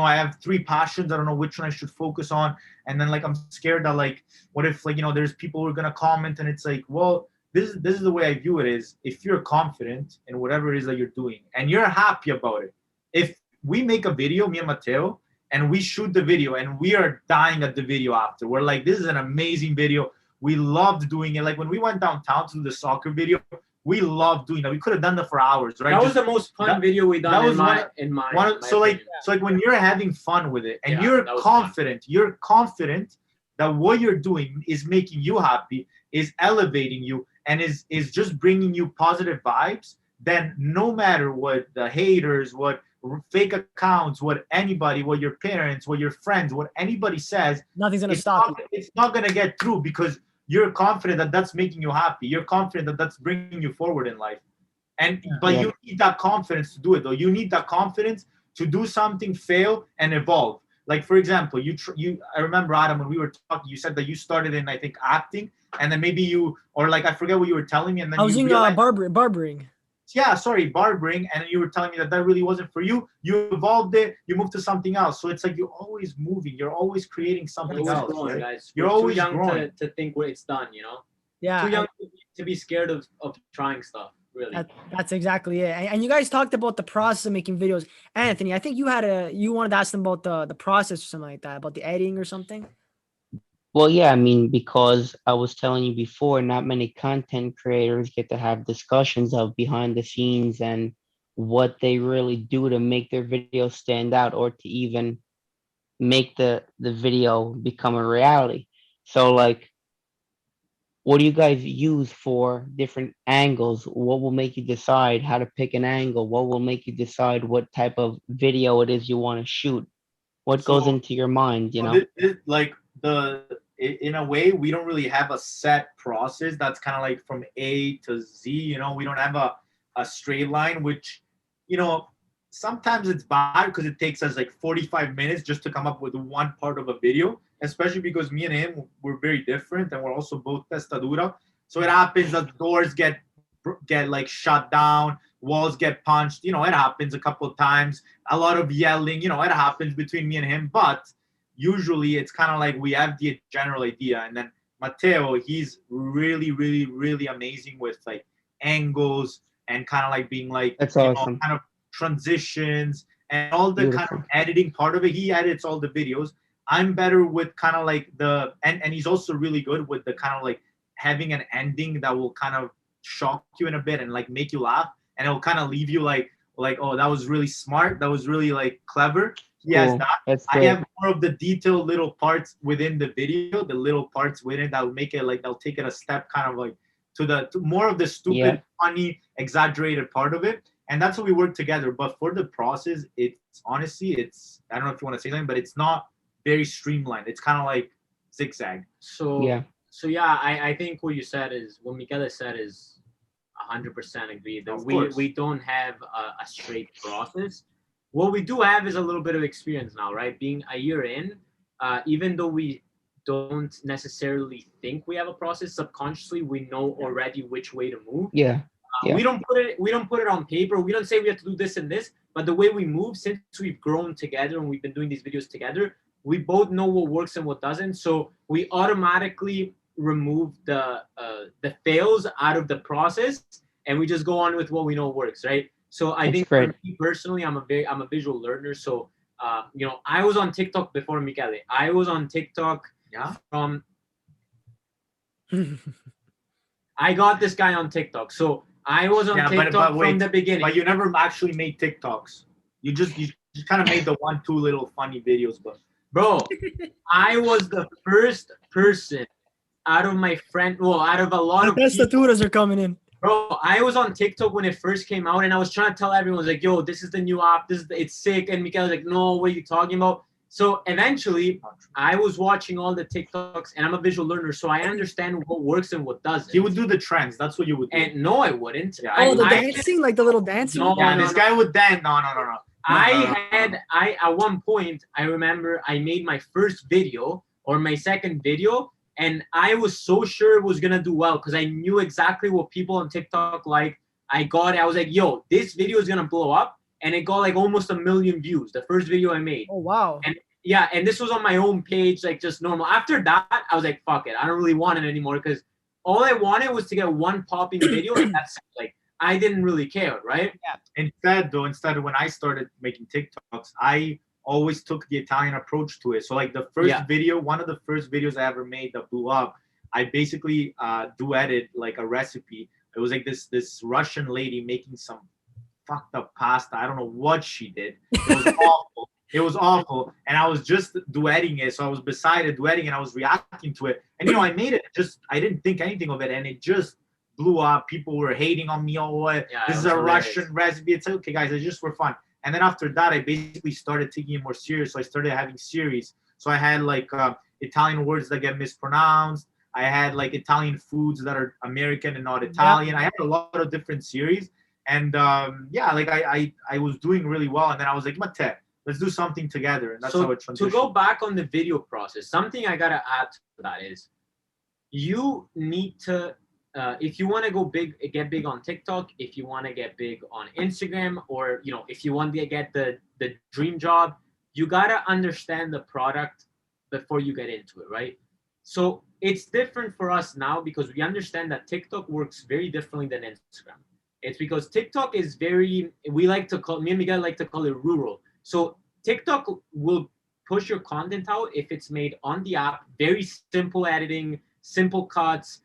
C: I have 3 passions. I don't know which one I should focus on. And then, like, I'm scared that, like, what if, like, you know, there's people who are going to comment, and it's like, well, this is the way I view it is, if you're confident in whatever it is that you're doing and you're happy about it. If we make a video, me and Mateo, and we shoot the video and we are dying at the video after, we're like, this is an amazing video. We loved doing it. Like when we went downtown to do the soccer video, we loved doing that. We could have done that for hours, right?
B: That was the most fun video we done. That was in my
C: so like, so like when you're having fun with it and you're confident that what you're doing is making you happy, is elevating you, and is just bringing you positive vibes, then no matter what the haters, what fake accounts, what anybody, what your parents, what your friends, what anybody says,
A: nothing's gonna stop you.
C: It's not gonna get through because you're confident that that's making you happy. You're confident that that's bringing you forward in life. But you need that confidence to do it, though. You need that confidence to do something, fail, and evolve. Like, for example, I remember, Adam, when we were talking, you said that you started in, I think, acting, and then maybe I forget what you were telling me, and then
A: I was doing barbering.
C: Yeah, sorry, barbering, and you were telling me that really wasn't for you. You evolved it, you moved to something else. So it's like you're always moving, you're always creating something else.
B: Growing,
C: right?
B: Guys.
C: You're always
B: too young
C: growing
B: to think what it's done, you know?
A: Yeah.
B: Too young to be scared of trying stuff, really.
A: That's exactly it. And you guys talked about the process of making videos. Anthony, I think you wanted to ask them about the process or something like that, about the editing or something.
D: Well, yeah, I mean, because I was telling you before, not many content creators get to have discussions of behind the scenes and what they really do to make their video stand out or to even make the video become a reality. So, like, what do you guys use for different angles? What will make you decide how to pick an angle? What will make you decide what type of video it is you want to shoot? What goes into your mind, you know?
C: In a way, we don't really have a set process that's kind of like from A to Z, you know. We don't have a straight line, which, you know, sometimes it's bad because it takes us like 45 minutes just to come up with one part of a video, especially because me and him, we're very different and we're also both testadura. So it happens that doors get like shut down, walls get punched, you know, it happens a couple of times, a lot of yelling, you know, it happens between me and him. But usually it's kind of like we have the general idea, and then Mateo, he's really, really, really amazing with like angles and kind of like being like,
D: that's awesome,
C: kind of transitions and all the kind of editing part of it. He edits all the videos. I'm better with kind of like and he's also really good with the kind of like having an ending that will kind of shock you in a bit and like make you laugh, and it'll kind of leave you like, oh, that was really smart, that was really like clever. He has that. I have more of the detailed little parts within the video, the little parts within that will make it like, they'll take it a step kind of like to more of the stupid, funny, exaggerated part of it. and that's what we work together. But for the process, it's honestly, I don't know if you want to say something, but it's not very streamlined. It's kind of like zigzag.
B: So yeah, I think what Michele said is 100% agree that we don't have a straight process. What we do have is a little bit of experience now, right? Being a year in, even though we don't necessarily think we have a process, subconsciously we know already which way to move. We don't put it on paper. We don't say we have to do this and this, but the way we move, since we've grown together and we've been doing these videos together, we both know what works and what doesn't. So we automatically remove the fails out of the process, and we just go on with what we know works, right? So I think for me personally, I'm a visual learner. So I was on TikTok before Michele. I was on TikTok from I got this guy on TikTok. So I was on TikTok from the beginning.
C: But you never actually made TikToks. You just kind of made the 1-2 little funny videos, but
B: bro, I was the first person out of a lot of
A: people. The tutors are coming in.
B: Bro, I was on TikTok when it first came out, and I was trying to tell everyone, like, yo, this is the new app. It's sick. And Michele was like, no, what are you talking about? So eventually, I was watching all the TikToks, and I'm a visual learner, so I understand what works and what doesn't.
C: He would do the trends. That's what you would do.
B: And no, I wouldn't.
A: Yeah, the dancing, like the little dancing?
C: This guy would dance. No.
B: At one point, I remember I made my first video or my second video, and I was so sure it was going to do well because I knew exactly what people on TikTok like. I was like, yo, this video is going to blow up. And it got like almost 1 million views, the first video I made.
A: Oh, wow.
B: And this was on my own page, like just normal. After that, I was like, fuck it. I don't really want it anymore because all I wanted was to get one popping video. And that's like, I didn't really care, right?
C: Yeah. Instead, when I started making TikToks, I always took the Italian approach to it. So like the first video, one of the first videos I ever made that blew up, I basically duetted like a recipe. It was like this Russian lady making some fucked up pasta. I don't know what she did. It was awful. It was awful. And I was just duetting it. So I was beside it duetting and I was reacting to it. And I made it I didn't think anything of it. And it just blew up. People were hating on me. This is a Russian recipe. It's like, okay, guys, it's just for fun. And then after that, I basically started taking it more serious. So I started having series. So I had like Italian words that get mispronounced. I had like Italian foods that are American and not Italian. I had a lot of different series. And I was doing really well. And then I was like, Mate, let's do something together. And that's how it transitioned.
B: To go back on the video process, something I got to add to that is you need to, if you want to get big on TikTok, if you want to get big on Instagram, or, if you want to get the dream job, you got to understand the product before you get into it, right? So it's different for us now because we understand that TikTok works very differently than Instagram. It's because TikTok is me and Miguel like to call it rural. So TikTok will push your content out if it's made on the app, very simple editing, simple cuts,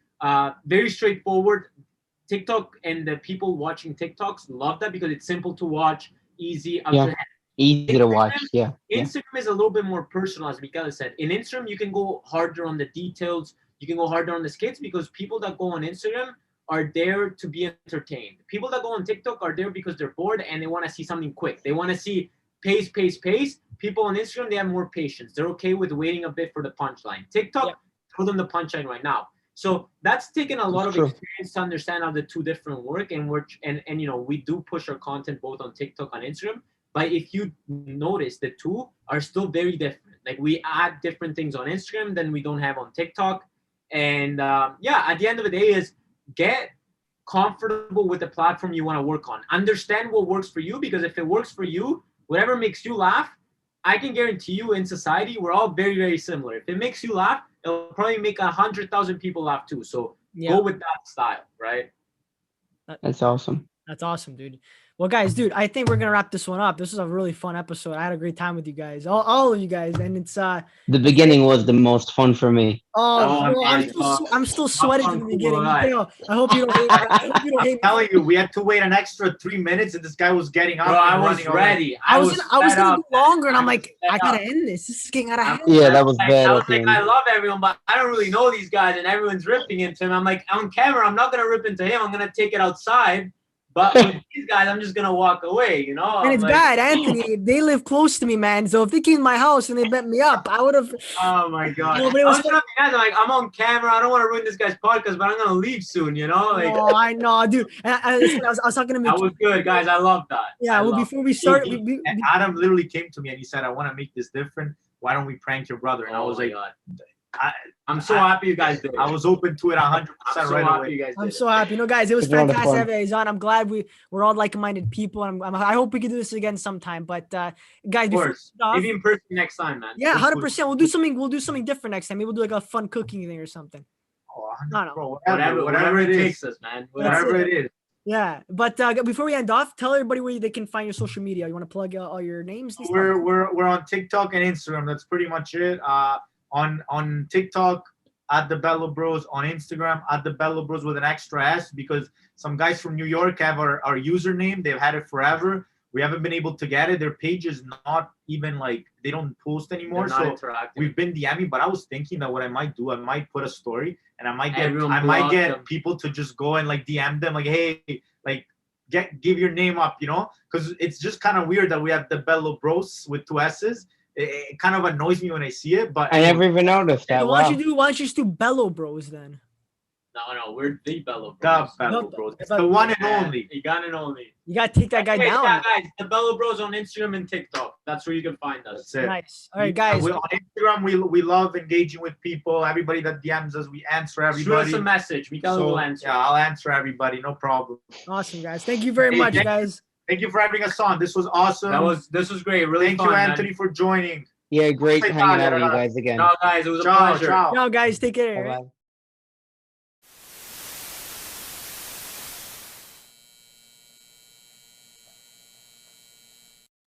B: very straightforward. TikTok and the people watching TikToks love that because it's simple to watch, easy
D: to watch.
B: Instagram is a little bit more personal, as Michele said. In Instagram, you can go harder on the details. You can go harder on the skits because people that go on Instagram are there to be entertained. People that go on TikTok are there because they're bored and they want to see something quick. They want to see pace. People on Instagram, they have more patience. They're okay with waiting a bit for the punchline. TikTok, put them the punchline right now. So that's taken a lot of experience to understand how the two different work, and we do push our content both on TikTok and Instagram. But if you notice, the two are still very different. Like we add different things on Instagram than we don't have on TikTok. And at the end of the day is get comfortable with the platform you want to work on. Understand what works for you, because if it works for you, whatever makes you laugh, I can guarantee you in society, we're all very, very similar. If it makes you laugh, it'll probably make 100,000 people laugh too. So go with that style, right?
D: That's awesome.
A: That's awesome, dude. Well, guys, I think we're gonna wrap this one up. This was a really fun episode. I had a great time with you guys, all of you guys, and it's
D: the beginning was the most fun for me.
A: I'm still sweating in the beginning. I hope you don't hate. I hope you don't hate.
C: I'm telling you, we had to wait an extra 3 minutes, and this guy was getting up.
B: Bro, I was ready.
A: I was gonna go longer, and I'm like, I gotta end this. This is getting out of hand.
D: Yeah, that was bad.
B: I was like, I love everyone, but I don't really know these guys, and everyone's ripping into him. I'm like, on camera, I'm not gonna rip into him. I'm gonna take it outside. But with these guys, I'm just gonna walk away, you know.
A: And it's
B: like,
A: bad, Anthony. They live close to me, man. So if they came to my house and they bet me up, I would have.
B: Oh my god!
A: No, but
B: I
A: it
B: was
A: was
B: trying to be nice. I'm like, I'm on camera. I don't want to ruin this guy's podcast, but I'm gonna leave soon. You know, like.
A: Oh, I know, dude. And I was talking to me.
B: That was good, guys. I love that.
A: Yeah. Well, before we start,
C: Adam literally came to me and he said, "I want to make this different. Why don't we prank your brother?" And I was like,
B: I'm so happy you guys did.
C: I was open to it 100% right away.
B: You guys did
A: I'm so happy. You know, guys, it was fantastic to have you guys on. I'm glad we're all like-minded people. And I hope we can do this again sometime. But guys,
B: of course, maybe in person next time, man.
A: Yeah, 100%. We'll do something different next time. Maybe we'll do like a fun cooking thing or something.
C: Oh,
A: I don't know.
C: bro,
B: whatever it takes us, man. Whatever it is.
A: Yeah, but before we end off, tell everybody where they can find your social media. You want to plug all your names?
C: We're on TikTok and Instagram. That's pretty much it. On TikTok at the Bello Bros, on Instagram at the Bello Bros with an extra S, because some guys from New York have our username. They've had it forever. We haven't been able to get it. Their page is not even like, they don't post anymore. So we've been DMing, but I was thinking that what I might do, I might put a story and I might get people to just go and like DM them like, hey, like give your name up, you know, because it's just kind of weird that we have the Bello Bros with 2 S's. It kind of annoys me when I see it, but
D: I never even noticed that.
A: Why don't you just do Bello Bros then?
B: No, we're the Bello Bros.
C: The Bello Bros. It's the one and only.
B: You got it only.
A: You got to take that guy down.
B: Yeah, guys, the Bello Bros on Instagram and TikTok. That's where you can find us.
C: That's it.
A: Nice. All right, guys.
C: On Instagram, we love engaging with people. Everybody that DMs us, we answer everybody.
B: Shoot us a message. Will answer.
C: Yeah, I'll answer everybody. No problem.
A: Awesome, guys. Thank you very much, guys.
C: Thank you for having us on. This was awesome.
B: This was great. Really
C: Thank
B: fun,
C: you, Anthony,
B: man.
C: for joining.
D: Yeah, great hanging out with you guys again.
B: No, guys, it was a pleasure.
C: Ciao.
A: No, guys, take care.
D: Bye-bye.